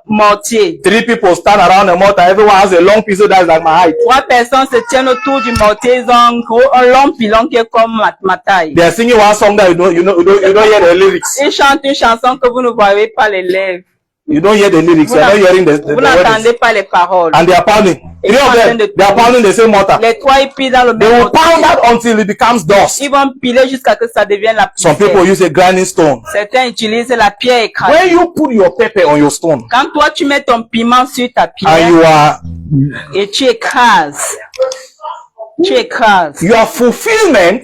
mortier. 3 people stand around the mortar. Everyone has a long piece that is like my height. 3 personnes se tiennent autour du mortier. Ils ont un long pilon qui est comme ma taille. They are singing one song that you don't hear the lyrics. Ils chantent une chanson que vous ne voyez pas les lèvres. You don't hear the lyrics. Vous You're not hearing the vous words. n'entendez pas les paroles. And they are pounding. Three of them, they are pounding the same mortar. Les 3 ils pilent dans le They même will pound mortier. that until it becomes dust. Ils vont piler jusqu'à ce que ça devienne la Some people poussière. use a grinding stone. Certains utilisent la pierre écrasée. When you put your pepper on your stone Quand toi tu mets ton piment sur ta and pierre you are et tu écrases, your fulfillment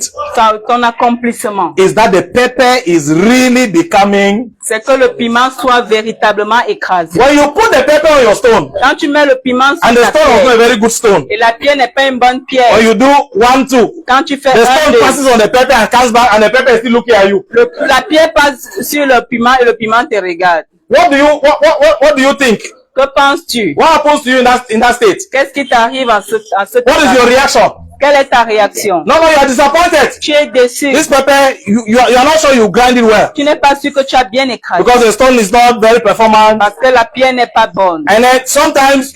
ton accomplissement, is that the pepper is really becoming. c'est que le piment soit véritablement écrasé. When you put the pepper on your stone Quand tu mets le piment sur and the ta stone was not a pierre very good stone, et la pierre n'est pas une bonne or pierre, you do 1, 2, quand tu fais the un, stone deux, passes on the pepper and comes back and the pepper is still looking at you. la pierre passe sur le piment et le piment te regarde. What do you think? Que penses-tu? What happens to you in that state? Qu'est-ce qui t'arrive en ce What is your reaction? Quelle est ta réaction? No, you are disappointed. Tu es déçu. This pepper, you are not sure you grind it well. Tu n'es pas sûr que tu as bien écrasé. Because the stone is not very performant. Parce que la pierre n'est pas bonne. And then sometimes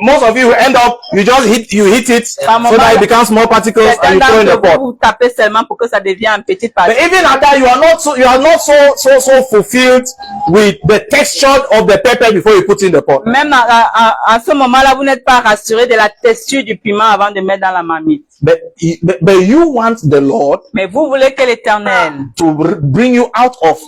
most of you end up, you hit it so that it becomes more particles and you throw in the pot. Vous tapez seulement pour que ça devienne un petit But particule. even at that, you are not so fulfilled with the texture of the pepper before you put in the pot. Même à ce moment-là, vous n'êtes pas rassuré de la texture du piment avant de mettre dans la marmite. But you want the Lord Mais vous voulez que l'Éternel to bring you out of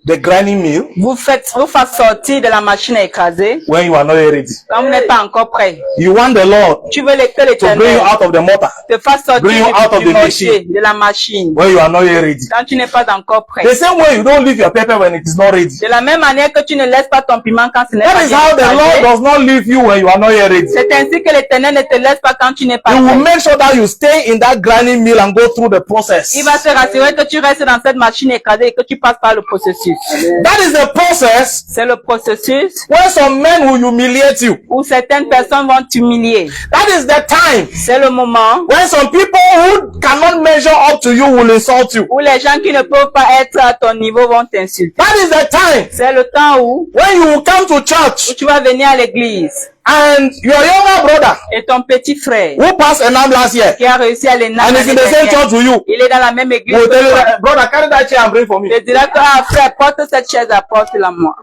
the grinding mill vous fasse sortir de la machine à écraser when you are not ready. quand vous n'êtes pas encore prêt. You want the Lord Tu veux que to bring l'Éternel you out of the mortar te fasse sortir bring you out of du the mortier, machine. de la machine, when you are not ready. quand tu n'es pas encore prêt. The same way you don't leave your pepper when it is not ready. De la même manière que tu ne laisses pas ton piment quand ce n'est pas That is bien how the Lord écrasé. does not leave you when you are not yet ready. C'est ainsi que l'Éternel ne te laisse pas quand tu n'es pas He will prêt. make sure that you stay in that grinding mill and go through the process. Il va se rassurer que tu restes dans cette machine écrasée et que tu passes par le processus. That is the process C'est le processus when some men will humiliate you. où certaines personnes vont t'humilier. That is the time C'est le moment when some people who cannot measure up to you will insult you. où les gens qui ne peuvent pas être à ton niveau vont t'insulter. That is the time C'est le temps où when you will come to church tu vas venir à l'église and your younger brother et ton petit frère who passed an last year qui a réussi à l'ENAM and is in the same church with you il est dans la même église will que tell you, toi. brother, carry that chair and bring for me. Il te dira que frère, porte cette chaise, apporte-la moi.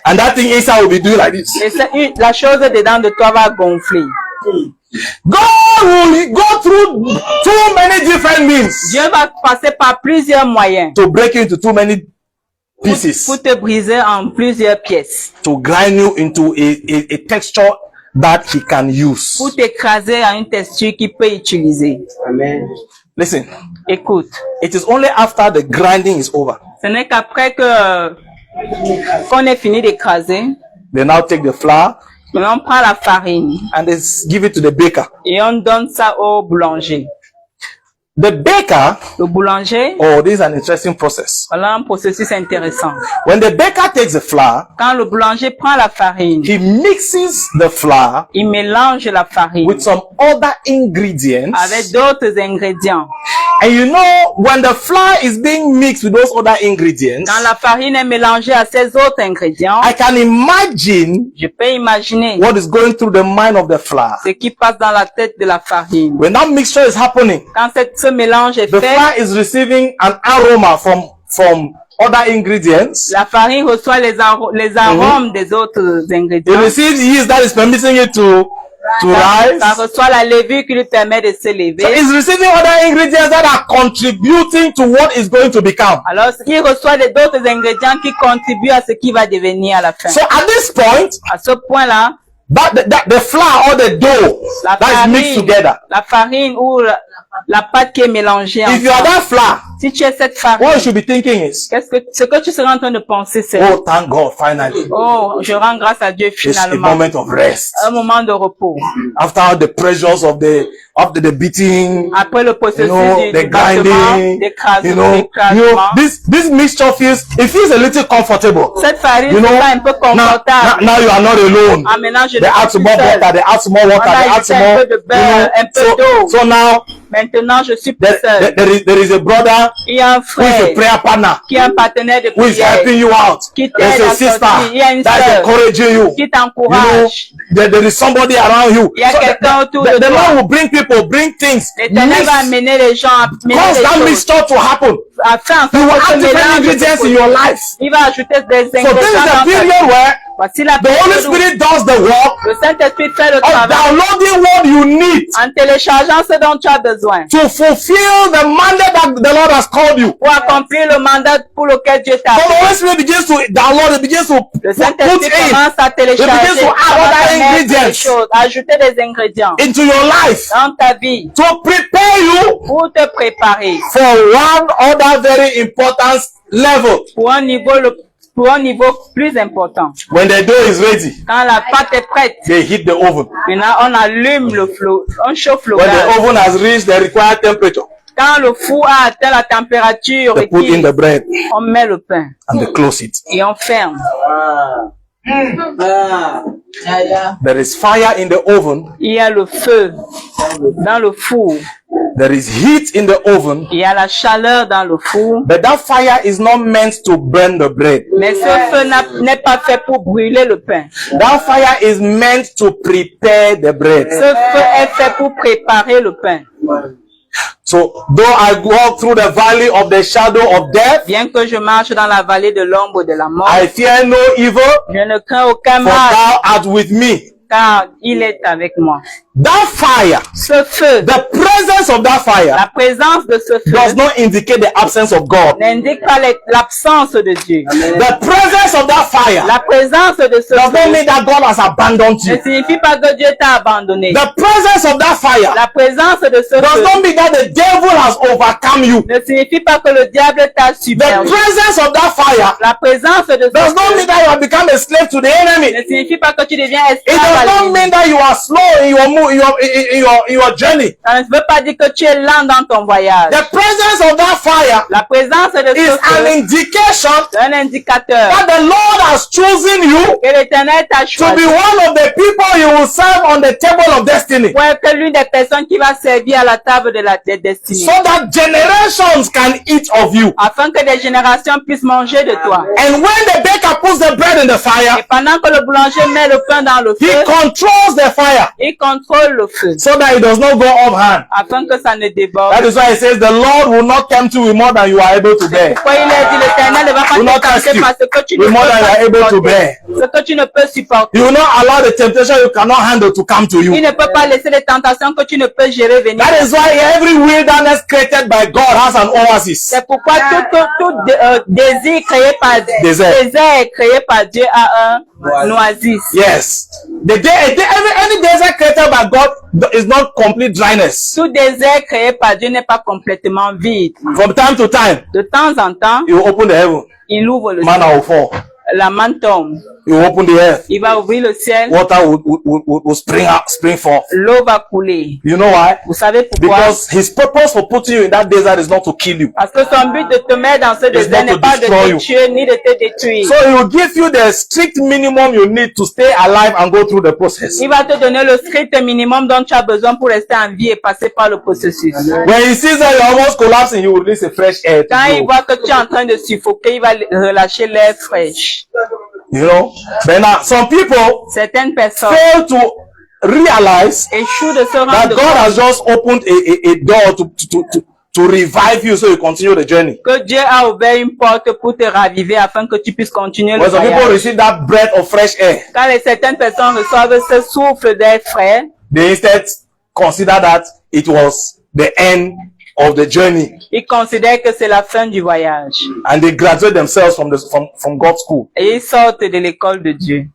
And that thing inside will be doing like this. Et la chose dedans de toi va gonfler. God will go through too many different means Dieu va passer par plusieurs moyens to break you into too many pieces, pour te briser en plusieurs pièces, to grind you into a texture that he can use. pour t'écraser en une texture qu'il peut utiliser. Amen. Listen, Écoute, it is only after the grinding is over. ce n'est qu'après qu'on ait fini d'écraser, They now take the flour on prend la farine and they give it to the baker. et on donne ça au boulanger. The baker, Le boulanger, oh, this is an interesting process. voilà un processus intéressant. When the baker takes the flour, Quand le boulanger prend la farine, he mixes the flour il mélange la farine with some other ingredients. avec d'autres ingrédients. And you know, when the flour is being mixed with those other ingredients, Quand la farine est mélangée à ces autres ingrédients, I can imagine je peux imaginer what is going through the mind of the flour. ce qui passe dans la tête de la farine. When that mixture is happening, Quand ce mélange est the fait, flour is receiving an aroma from other ingredients. la farine reçoit les arômes des autres It ingrédients. receives yeast that is permitting it to rise. Ça reçoit la levure qui lui permet de s'élever. So it's receiving other ingredients that are contributing to what is going to become. Alors, il reçoit d'autres ingrédients qui contribuent à ce qui va devenir à la fin. So at this point, À ce point-là, the flour or the dough la that is mixed together. farine ou la pâte qui est mélangée If you are ensemble. that flour, Si tu es cette what you farine, should be thinking is, ce que tu seras en train de penser, c'est oh, thank God, finally, oh, je rends grâce à Dieu it's a finalement. moment of rest. Un moment de repos. After the pressures of the beating, Après le processus the du battement, grinding, d'écrasement. this mixture feels a little comfortable. Cette farine, You know, c'est pas un peu confortable. now you are not alone. Ah, maintenant, je They ne add suis some plus more seul. water, they add some more water, On a they add ajouté some un more, peu de beurre, un peu d'eau. so now, Maintenant, je suis plus seul. there is a brother Il y a un who is a frère prayer partner, qui est un partenaire de who is prière, helping you out. qui There's t'aide a à sister sortir. Il y a une that is sœur encouraging you. qui You know, t'encourage. there is somebody around you. Il y a quelqu'un autour de the toi. Lord will bring people, bring things, L'Éternel va mix, amener les gens à mener cause les that choses. mixture to happen. Afin You will que ce add different mélange ingredients se in your produise. life. Il va ajouter des So this ingrédients is dans a ta vie. period where Voici la the Holy période où Spirit does the work le Saint-Esprit fait le of travail downloading what you need en téléchargeant ce dont tu as besoin to fulfill the mandate that the Lord has called you. pour accomplir le mandat pour lequel Dieu t'a So the appelé. Holy Spirit begins to download, it begins to Le put Saint-Esprit in commence à télécharger, It begins to add commence other à mettre ingredients. des choses, à ajouter des ingrédients into your life dans ta vie to prepare you pour te préparer for one other very important level. pour un niveau plus important. When the dough is ready, Quand la pâte est prête, they heat the oven. maintenant on allume le flot, on chauffe le When gaz. the oven has reached the required temperature, Quand le four a atteint la température they put in requise, the bread on met le pain and they close it. et on ferme. There is fire in the oven Il y a le feu dans le four There is heat in the oven, Il y a la chaleur dans le four. but that fire is not meant to burn the bread. Mais ce feu n'est pas fait pour brûler le pain. That fire is meant to prepare the bread. Ce feu est fait pour préparer le pain. So, though I walk through the valley of the shadow of death, Bien que je marche dans la vallée de l'ombre de la mort, I fear no evil, je ne crains aucun for mal, thou art with me. car il est avec moi. That fire, Ce feu, the presence of that fire, la présence de ce does feu not indicate the absence of God. n'indique pas l'absence de Dieu. The presence of that fire La présence de ce does not feu mean that God has abandoned ne you. signifie pas que Dieu t'a abandonné. The presence of that fire La présence de ce does feu not mean that the devil has overcome you. ne signifie pas que le diable t'a The submergé. presence of that fire La présence de ce does not feu mean that you have become a slave to the enemy. ne signifie pas que tu deviens It esclave does à not l'ennemi. mean that you are slow in your move, in your journey. Ça ne veut pas dire que tu es lent dans ton voyage. The presence of that fire La présence de is ce an feu indication est un indicateur that the Lord has chosen you que l'Éternel t'a to be choisi one of the people you will serve on the table of destiny, pour être l'une des personnes qui va servir à la table de la destinée, so that generations can eat of you. afin que des générations puissent manger de toi. And when the baker puts the bread in the Et fire, pendant que le boulanger met le pain dans le he feu, controls the fire il contrôle le feu, so that it does not go off hand. afin que ça ne déborde. That is why it says the Lord will not tempt you with more than you are able to bear. Pourquoi il est dit l'Éternel ne va Will not pas te test tenter you parce que tu ne with peux more than you are pas able to supporter. bear. Ce que tu ne peux supporter. He will not allow the temptation you cannot handle to come to Il you. ne peut pas laisser les tentations que tu ne peux gérer venir. That is why every wilderness created by God has an oasis. C'est pourquoi tout désir créé par Désert. désert créé par Dieu a un oasis. Yes. Any desert created by God is not complete dryness. Tout désert créé par Dieu n'est pas complètement vide. From time to time, De temps en temps, you open the heaven, il ouvre le manna ciel. will fall. La manne tombe. You open the earth, Il va ouvrir le ciel. water will spring forth. L'eau va couler. You know why? Vous savez pourquoi? Because his purpose for putting you in that desert is not to kill you. Parce que son but de te mettre dans ce désert not to n'est pas de destroy te you. tuer ni de te détruire. So he will give you the strict minimum you need to stay alive and go through the process. Il va te donner le strict minimum dont tu as besoin pour rester en vie et passer par le processus. When he sees that you're almost collapsing, he will release a fresh air to Quand il you. voit que tu es en train de suffoquer, il va relâcher l'air fraîche. You know? But now, some people Certaines personnes fail to realize échouent de se that rendre God has compte just opened a door to revive you so you continue the journey. que Dieu a ouvert une porte pour te raviver afin que tu puisses continuer le When some people voyage. receive that breath of fresh air, Quand certaines personnes reçoivent ce souffle d'air frais, they instead consider that it was the end of the journey, ils considèrent que c'est la fin du voyage. and they graduate themselves from God's school. Et ils sortent de l'école de Dieu.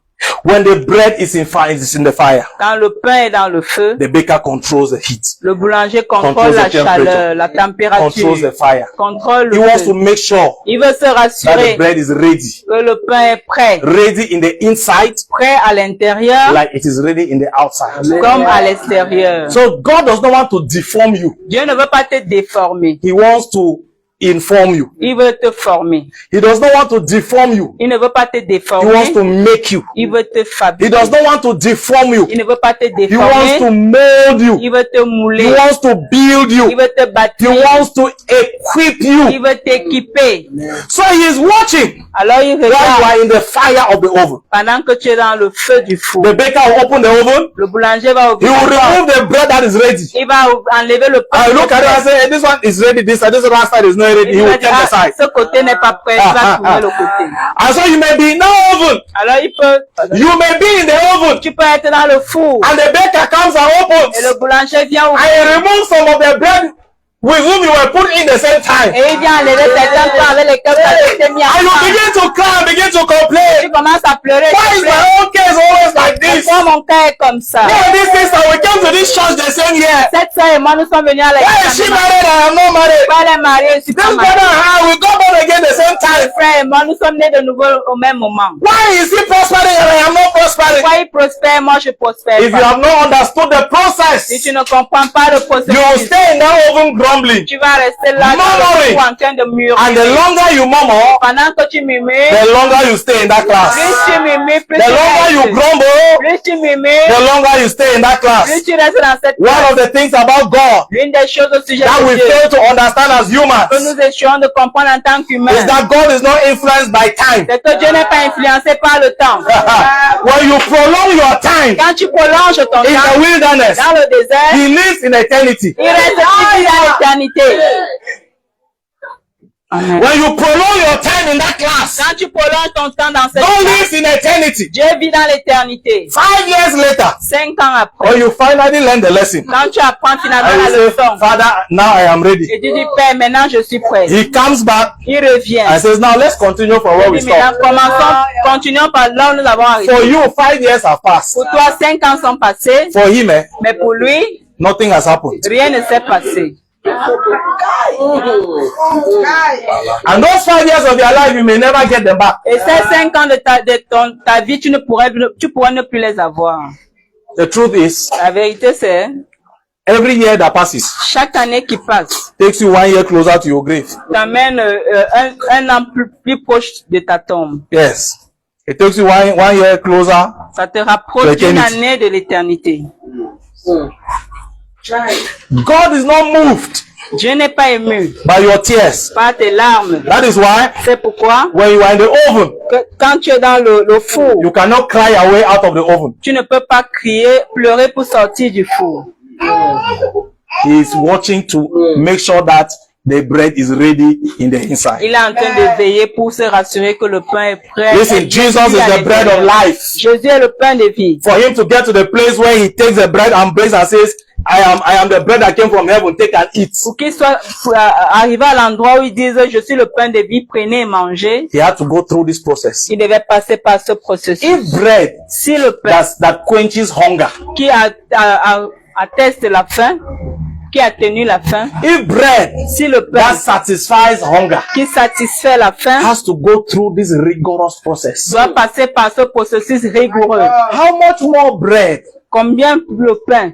When the bread is in fire, is in the fire, Quand le pain est dans le feu, the baker controls the heat, le boulanger Control contrôle the la temperature. chaleur, la controls température, the fire. contrôle He le wants to feu. make sure Il veut se that the rassurer bread is ready, que le pain est prêt, ready in the inside, prêt à l'intérieur like it is ready in the outside. comme à l'extérieur. So God does not want to deform you. Dieu ne veut pas te déformer, He wants to inform you. il veut te former. He does not want to deform you. Il ne veut pas te He wants déformer, to make you. il veut te He fabriquer. does not want to deform you. Il ne veut pas te He wants to déformer, mold you. il veut te He mouler, wants to build il you. veut te He bâtir, wants to equip il you. veut t'équiper. So he is watching Alors il while you regarde are in the fire of the oven. pendant que tu es dans le feu du four. The baker will open the oven. Le boulanger va He ouvrir will la porte. remove the bread that is ready. Il va enlever le pain. I look at it and say, hey, this one is ready. This last side is not ready. He Il will va take dire, the side. ce côté n'est pas prêt, il va trouver le côté. And so you may be in the oven. Alors You may be in the oven. tu peux être dans le four And the baker comes and opens. et le boulanger vient And ouvrir he removes some of the bread with whom you were put in the same time. et il vient enlever certains pains avec lesquels tu as été mis And you ensemble. begin to cry and begin to complain. Tu commences à pleurer. Why is my own case always like this? Pourquoi mon cas est comme ça? Yeah, this sister, we came to this church the same year. Cette soeur et moi, nous sommes venus à Why is she l'église. married and I'm not married? Pourquoi elle est mariée? Je suis This pas brother mariée. and I, we got born again the same time. Frère et moi, nous sommes nés de nouveau au même moment. Why is he prospering and I am not prospering? Pourquoi il prospère, moi je prospère If you pas? have not understood the process, Si tu ne comprends pas le you will processus, stay in that oven grumbling. tu vas rester là dans Murmuring. le four en train de And the murmurer. longer you murmur, Pendant que tu murmures, the longer you stay in that plus class. tu murmures, plus The tu longer you restes. grumble, Plus plus tu the murmures, longer you stay in that class. plus tu restes dans cette One classe. of the things about God L'une des choses au sujet that de we Dieu fail to understand as que humans nous essayons de comprendre en tant is qu'humains, that God is not influenced by time. c'est que Dieu n'est pas influencé par le temps. When you prolong your time Quand tu prolonges ton in the temps wilderness, dans le désert, He lives in eternity. il reste fixé dans l'éternité. Amen. When you prolong your time in that class, Quand tu prolonges ton temps dans cette God classe, lives in eternity. Dieu vit dans l'éternité. 5 years later, 5 ans après, when you finally learn the lesson, quand tu apprends finalement and la you say, leçon, Father, now I am ready. et tu dis, Père, maintenant je suis prêt. He comes back Il revient. and says, now let's continue from where we Il dit, maintenant, stopped. continuons par là où nous avons arrêté. For you, 5 years have passed. Pour toi, 5 ans sont passés, For him, mais pour lui, nothing has happened. rien ne s'est passé. And those 5 years of your life, you may never get them back. Et ces 5 ans de ta vie, tu pourrais ne plus les avoir. The truth is, La vérité, c'est, every year that passes chaque année qui passe, takes you 1 year closer to your grave. t'amène un an plus proche de ta tombe. Yes. It takes you one year closer. Ça te rapproche d'une L'éternité. année de l'éternité. God is not moved Dieu n'est pas ému by your tears. par tes larmes. That is why C'est pourquoi, when you are in the oven, quand tu es dans le four, you cannot cry away out of the oven. tu ne peux pas pleurer pour sortir du four. He is watching to make sure that the bread is ready in the inside. Il est en train de veiller pour se rassurer que le pain est prêt. Listen, Jesus is the bread of life. Jésus est le pain de vie. For him to get to the place where he takes the bread and breaks and says, I am the bread that came from heaven, take and eat. Pour qu'il soit arrivé à l'endroit où ils disent je suis le pain de vie, prenez et mangez, He had to go through this process. il devait passer par ce processus. If bread Si le pain that quenches hunger, qui atteste la faim, qui a tenu la faim, if bread si le pain that satisfies hunger qui satisfait la faim has to go through this rigorous process, doit passer par ce processus rigoureux, how much more bread? combien le pain,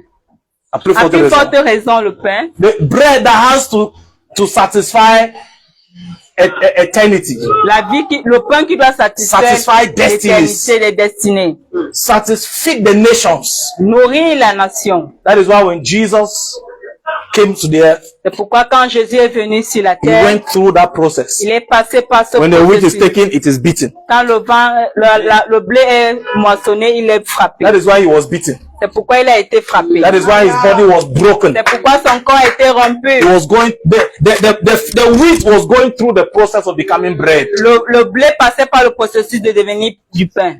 À plus à forte plus raison. forte raison le pain, The bread that has to satisfy eternity, la vie le pain qui doit satisfaire Satisfy destinies. l'éternité des destinées, satisfy the nations. nourrir la nation. That is why when Jesus came to the earth, C'est pourquoi quand Jésus est venu sur la he terre, went through that process. il est passé par ce When the wheat is processus. taken, it is beaten. Quand le blé est moissonné, il est frappé. That is why he was beaten. C'est pourquoi il a été frappé. That is why his body was broken. C'est pourquoi son corps a été rompu. He was going, the wheat was going through the process of becoming bread. Le blé passait par le processus de devenir du pain.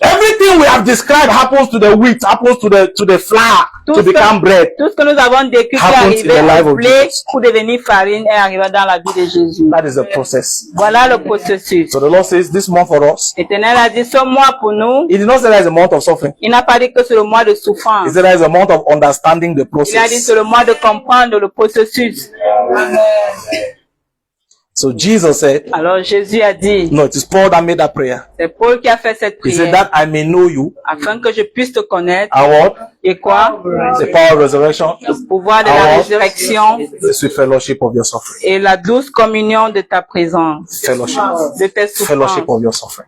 Everything we have described happens to the wheat, happens to the flour to become bread. Tout ce que nous avons décrit qui est Happens in arrivé the life au of blé Jesus. pour devenir farine est arrivé dans la vie de Jésus. That is the process. Voilà le processus. So the Lord says this month for us, L'Éternel a dit ce mois pour nous. He did not say that is a month of suffering. Il n'a pas dit que c'est le mois de He souffrance. said that is a month of understanding the Il a dit process. c'est le mois de comprendre le processus. So Jesus said, Alors Jésus a dit, no, it is Paul that made that prayer. c'est Paul qui a fait cette He said prière that I may know you, afin que je puisse te connaître. and what? Et quoi? The power of resurrection, Le pouvoir de la Our- résurrection the sweet fellowship of your suffering. et la douce communion de ta présence, Fellowship. de tes Fellowship souffrances, of your suffering.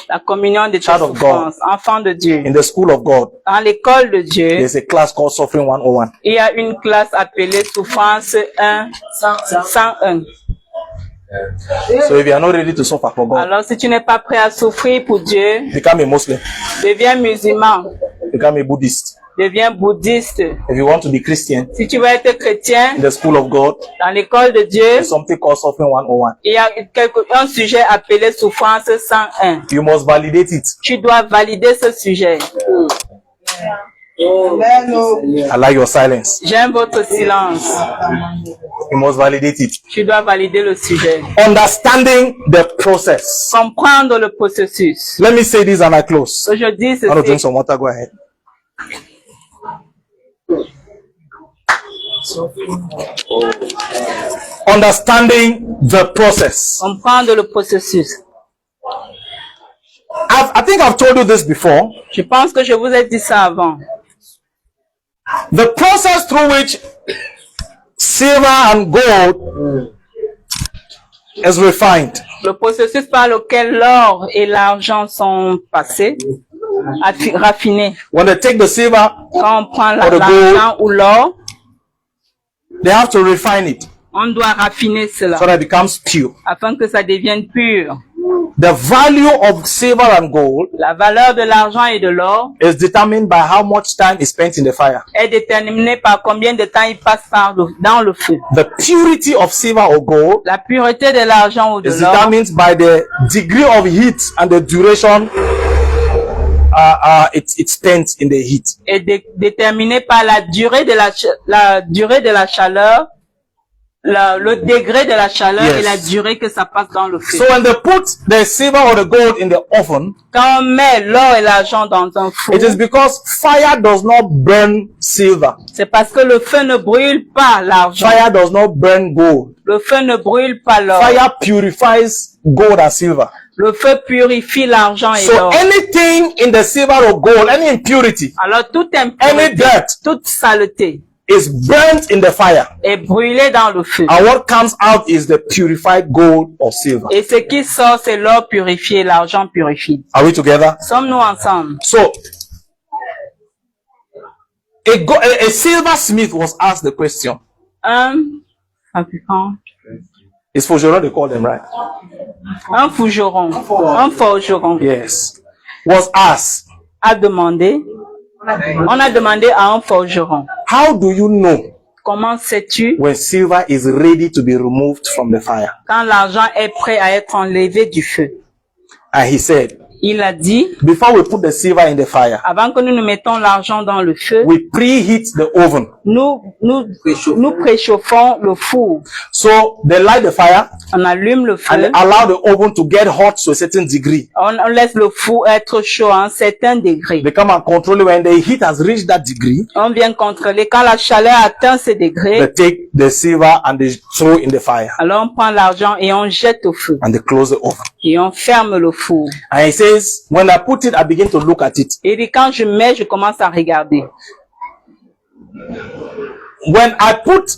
la communion de tes Child of God. souffrances, enfant de Dieu. In the school of God, Dans l'école de Dieu, there's a class called Suffering 101. il y a une classe appelée Souffrance 101. So if you are not ready to suffer for God, Alors si tu n'es pas prêt à souffrir pour Dieu, become a Muslim, deviens musulman, become a Buddhist. deviens bouddhiste. If you want to be Christian, Si tu veux être chrétien, in the school of God, dans l'école de Dieu, there's something called Suffering 101. il y a un sujet appelé Souffrance 101. You must validate it. Tu dois valider ce sujet. I like your silence. J'aime votre silence. You must validate it. Tu dois valider le sujet. Understanding the process. Comprendre le processus. Let me say this and I close. Je dis I want to drink ceci. some water. Go ahead. Understanding the process. Comprendre le processus. I think I've told you this before. Je pense que je vous ai dit ça avant. The process through which silver and gold is refined Le processus par lequel l'or et l'argent sont passés, raffinés. When they take the silver, Quand on prend Or the l'argent ou l'or, they have to refine it on doit raffiner cela so that it becomes pure. afin que ça devienne pur. The value of silver and gold La valeur de l'argent et de l'or is determined by how much time is spent in the fire. est déterminée par combien de temps il passe dans le feu. The purity of silver or gold La pureté de l'argent ou de is l'or determined by the degree of heat and the duration it's spent in the heat. est déterminée par la durée de la chaleur, le degré de la chaleur Yes. et la durée que ça passe dans le feu. So when they put the silver or the gold in the oven, Quand on met l'or et l'argent dans un four, it is because fire does not burn silver. c'est parce que le feu ne brûle pas l'argent. Fire does not burn gold. Le feu ne brûle pas l'or. Fire purifies gold and silver. Le feu purifie l'argent et So l'or. anything in the silver or gold, any impurity, Alors toute any impureté, dirt toute saleté is burnt in the fire. est brûlée dans le feu. And what comes out is the purified gold or silver. Et ce qui sort, c'est l'or purifié, l'argent purifié. Are we together? Sommes-nous ensemble? So, a silversmith was asked the question. Fabricant. It's forgeron they call them, right? Un forgeron Yes. Was asked, a demandé, on a demandé à un forgeron, how do you know comment sais-tu when silver is ready to be removed from the fire? quand l'argent est prêt à être enlevé du feu? And he said, Il a dit, before we put the silver in the fire, avant que nous ne mettons l'argent dans le feu, we preheat the oven. nous préchauffons le four. So they light the fire On allume le and feu, allow the oven to get hot to a certain degree. on laisse le four être chaud à un certain degré. They come and control it when the heat has reached that degree. On vient contrôler quand la chaleur atteint ce degré, They take the silver and they throw in the fire alors on prend l'argent et on jette au feu and they close the oven. et on ferme le four. And he says, when I put it, I begin to look at it. Et puis quand je mets, je commence à regarder. When I put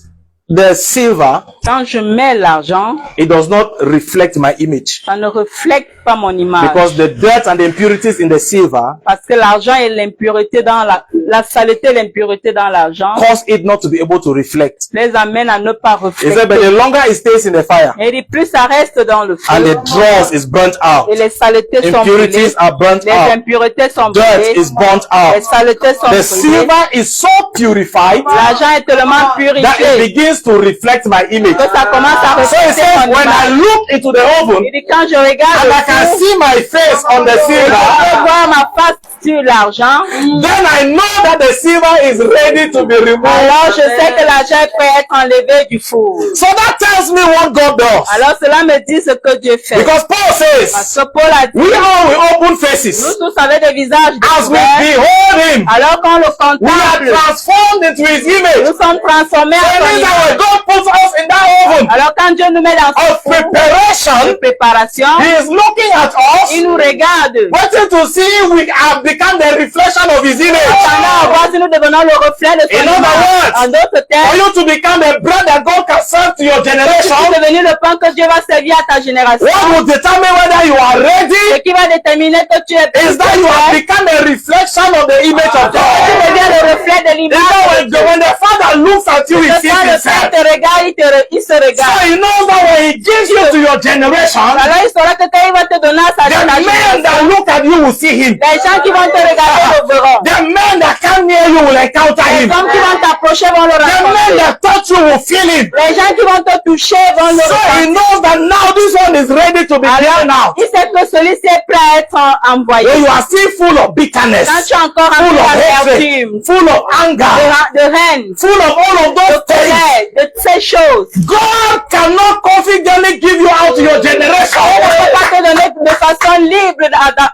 the silver, Quand je mets l'argent, it does not reflect my image ça ne reflète pas mon image. because the dirt and the impurities in the silver Parce que l'argent et l'impureté dans la saleté et l'impureté dans l'argent cause it not to be able to reflect. les amène à ne pas He said, but refléter. the longer it stays in the fire Et puis plus ça reste dans le and feu, the dross is burnt out, et les saletés sont brûlées, impurities are burnt les out, impuretés sont dirt brûlées, is burnt les out. saletés sont The brûlées. silver is so purified L'argent est tellement that it purifié begins to reflect my image. que ça commence à So he refléter says, mon when I image. look into the oven Et puis quand je regarde and I le can four, see my face on the je peux silver, voir ma face sur l'argent, then I know that the silver is ready to be removed. alors je sais que l'argent est prêt à être enlevé du four. So that tells me what God does. Alors cela me dit ce que Dieu fait. Because Paul Parce says, que Paul a dit, we all with open nous faces, tous avec des visages as we découverts, behold him, alors qu'on le we are contemple, transformed into his image. nous sommes transformés That en son means that image. when God puts us in that oven Alors quand Dieu nous met dans ce of four de preparation, préparation, he is looking at il us, nous regarde. waiting to see if we have become the reflection of his image. Pendant à voir si nous devenons le reflet de son In other image. words, En d'autres For termes, you to become the bread that God can serve to your tu generation, es devenu le pain que Dieu va servir à ta génération. what will determine whether you are Ce ready qui va déterminer que tu es is that you have become a reflection of the image of tu God. deviens le reflet de Is l'image. that when the Father looks at you, he Quand sees le Père himself. te regarde, il se So regarde. he knows that when he gives you to your generation, Alors il saura que quand il va te donner à sa the men génération, that look at you will see him. les gens qui vont te regarder le verront. The men that come near you will encounter Les him. hommes qui vont t'approcher vont le The men rencontrer. that touch you will feel him. Les gens qui vont te toucher vont le So he rencontrer. knows that now this one is ready to be given out. Il sait que celui-ci est prêt à être envoyé. When you are still full of bitterness, Quand tu es encore full rempli of hatred, d'amertume, full of anger, de haine, full of all of de those things, colère, de ces choses, God cannot confidently give you out to your il ne generation. peut pas te donner de façon libre à ta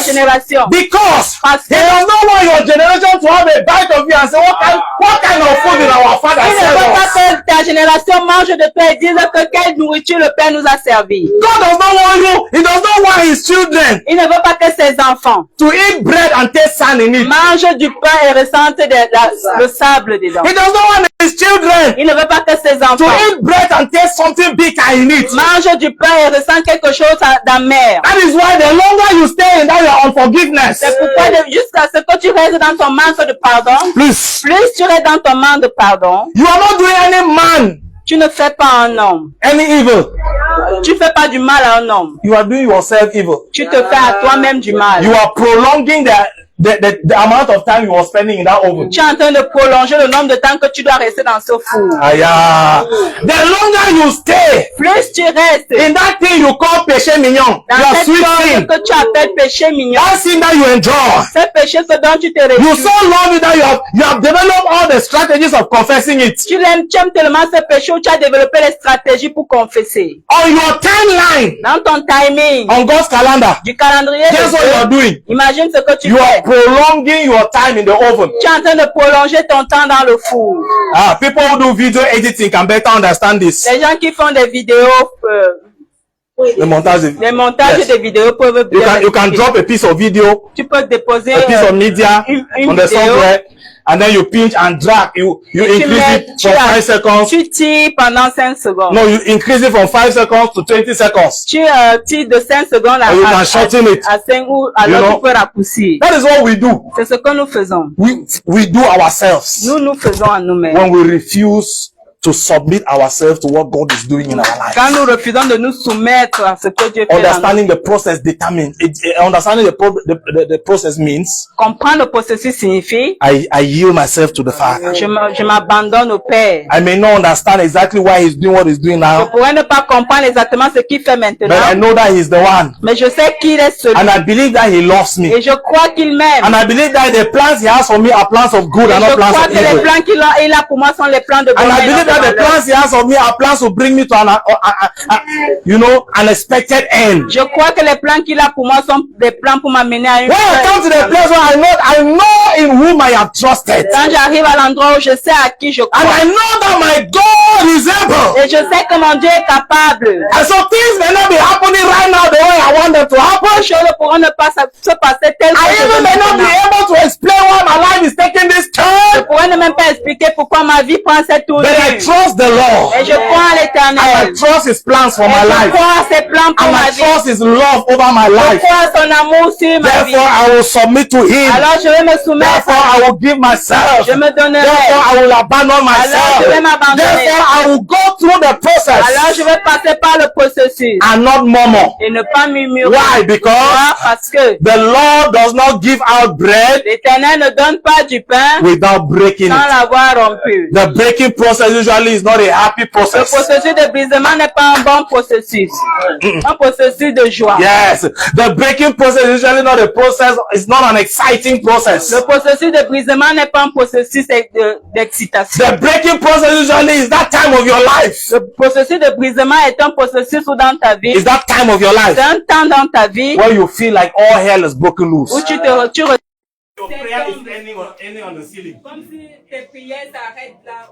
génération. Because Parce he que does not want your generation to have a bite of you and say, what kind of food did our father il ne serve veut pas us? que ta génération mange de toi et dise que quelle nourriture le Père nous a servi. God does not want you, he does not want his children Il ne veut pas que ses enfants to eat bread and taste sand in it. mangent du pain et ressentent le sable dedans. He does not want his children Il ne veut pas que ses to enfants eat bread and taste something bitter in it. Mange du pain et ressens quelque chose d'amer. That is why the longer you stay in that your unforgiveness, C'est pourquoi jusqu'à ce que tu restes dans ton manque de pardon, please, plus tu restes dans ton manque de pardon, you are not doing any man tu ne fais pas un homme. any evil. Tu fais pas du mal à un homme. You are doing yourself evil. Tu te fais à toi-même du mal. You are prolonging the amount of time you are spending in that oven. Tu es en train de prolonger le nombre de temps que tu dois rester dans ce four. The longer you stay Plus tu restes in that thing you call péché mignon, dans your cette sweet chose sin, que tu appelles péché mignon, that sin that you enjoy, ce péché ce dont tu te you réjouis. so love it that you have developed all the strategies of confessing it. Tu aimes tellement ce péché où tu as développé les stratégies pour confesser. On your timeline, Dans ton timing, on God's calendar, du calendrier guess what you are de Dieu, doing? imagine ce que tu You are fais. prolonging your time in the oven. Tu es en train de prolonger ton temps dans le four. People who do video editing can better understand this. Les gens qui font des vidéos, The montage. des montages Yes. de vidéos peuvent You bien can expliquer. drop a piece of video, Tu peux déposer a piece of media une on the vidéo. software, and then you pinch and drag. You et tu increase mets- it from 5 seconds. Tu tires pendant 5 secondes. No, you increase it from 5 seconds to 20 seconds. Tu tires de 5 secondes Or you can shorten it. à 5 ou You alors know? tu peux raccourcir. That is what we do. C'est ce que nous faisons. We do ourselves Nous faisons à nous-mêmes. when we refuse to submit ourselves to what God is doing in our life. Quand nous refusons de nous soumettre à ce que Dieu fait dans nous. Understanding the process determines. Understanding the process means Comprendre le processus signifie I yield myself to the Father. je m'abandonne au Père. I may not understand exactly why He's doing what He's doing Je now, pourrais ne pas comprendre exactement ce qu'il fait maintenant, but I know that He's the one, mais je sais qu'il est celui. and I believe that He loves me, Et je crois qu'il m'aime. and I believe that the plans He has for me are plans of good Et and je not plans crois of que les evil. plans qu'il a pour moi sont les plans de And I bonheur. believe that the plans He has for me are plans to bring me to an expected end. Je crois que les plans qu'il a pour moi sont des plans pour m'amener à une When I come to the place where I know in whom I have trusted, Quand j'arrive à l'endroit où je sais à qui je and crois. I know that my God is able. Et je sais que mon Dieu est capable. And so things may not be happening right now the way I want them to happen. Les choses ne pourront ne pas se passer telles que I je even veux may not be maintenant. able to explain why my life is taking this Je turn, pourrais ne même pas expliquer pourquoi ma vie prend cette tournure. but I trust the Lord. Et je crois en And I l'Éternel. trust His plans for Et my je life. crois à ses plans pour And ma I vie. trust His love over my Je life. crois à son amour sur ma vie. Therefore, I will submit to Him. Alors je vais me soumettre. Therefore, I will give myself. Je me donnerai. Therefore, I will abandon myself. je vais m'abandonner. Therefore, I will go through the Alors process je vais passer par le processus. and not murmur. Et ne pas murmurer. Why? Because Pourquoi? Parce que the Lord does not give out bread l'Éternel ne donne pas du pain without breaking sans it. l'avoir rompu. The breaking process usually is not a happy Le process. processus de brisement n'est pas un bon processus. Un processus de joie. Yes, the breaking process is usually not a process. It's not an exciting process. Le processus de brisement n'est pas un processus d'excitation. The breaking process usually is that time of your life. Le processus de brisement est un processus où dans ta vie, Is that time of your life c'est un temps dans ta vie where you feel like all hell is broken où loose. tu Your prayer is ending on the ceiling. comme si tes prières s'arrêtent là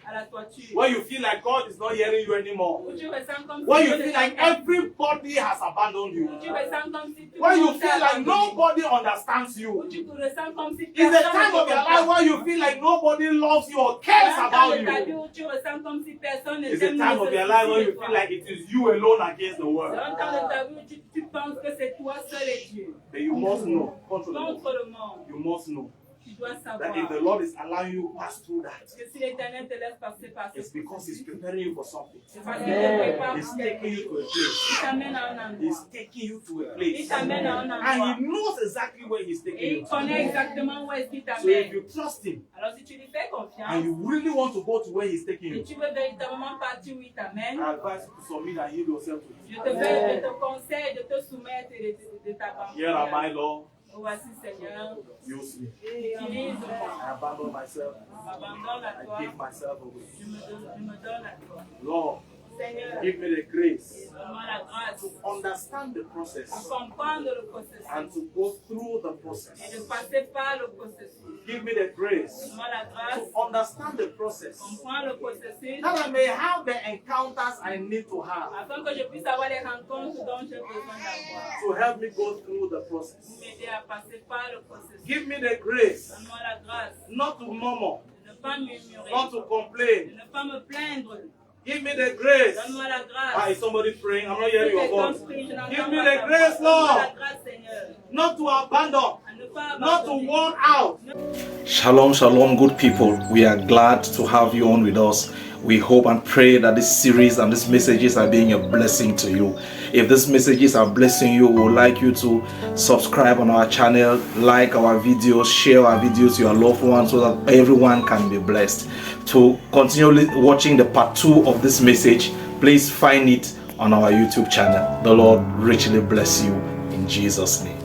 à la toiture. When you feel like God is not hearing you anymore. Où tu ressens comme When si you feel like everybody has abandoned you. tu ressens comme si tout When le you monde t'a feel like abandonné. nobody understands you. Tu te ressens comme si It's a personne time ne of your te life comprend. where you feel like nobody loves you or cares C'est un temps about de ta vie you. où tu ressens comme si personne ne It's a t'aime time ni of se your life soucie where de you toi. feel like it is you alone against the C'est world. un temps de ta vie où tu penses que c'est toi seul et Dieu. But you must know, Contre le monde, you must know tu dois savoir that if the Lord is allowing you to pass through that, que si l'Éternel te laisse passer par ce it's because He's preparing you for something. c'est parce qu'il te prépare He's pour taking quelque you to a chose. place. Il t'amène à un endroit. He's taking you to a Il place. t'amène à un And endroit. He knows exactly where He's taking Et you il to. connaît exactement où est-ce qu'il So if t'amène. you trust Him Alors si tu lui fais confiance and you really want to go to where He's taking et you, tu veux véritablement partir où il t'amène, I advise you to submit and yield yourself to je Him. te conseille de te soumettre et de Here am I, t'abandonner. Lord. Voici Seigneur, Use me. utilise-moi. I abandon myself. Je m'abandonne à I toi. give myself away. Je me donne à toi. Lord, Seigneur, give me the grace donne-moi la grâce to understand the de process comprendre le processus and to go through the et de process. passer par le processus. Give me the grace Donne-moi la grâce, to understand the process comprendre le processus that I may have the encounters I need to have afin que je puisse avoir les rencontres dont j'ai besoin d'avoir to help me go through the pour process. m'aider à passer par le processus. Give me the grace Donne-moi la grâce not to murmur, de ne pas murmurer, not to de complain, ne pas me plaindre, Give me the grace. Donne-moi la grâce. Ah, is somebody praying? I'm not hearing your Quelqu'un voice. prie, je n'entends Give pas me ta the voix. grace, Donne-moi Lord. la grâce, Seigneur. Not to abandon. À ne pas Not to abandonner. worn out. Shalom, shalom, good people. We are glad to have you on with us. We hope and pray that this series and these messages are being a blessing to you. If these messages are blessing you, we would like you to subscribe on our channel, like our videos, share our videos to your loved ones so that everyone can be blessed. To continue watching the part 2 of this message, please find it on our YouTube channel. The Lord richly bless you in Jesus' name.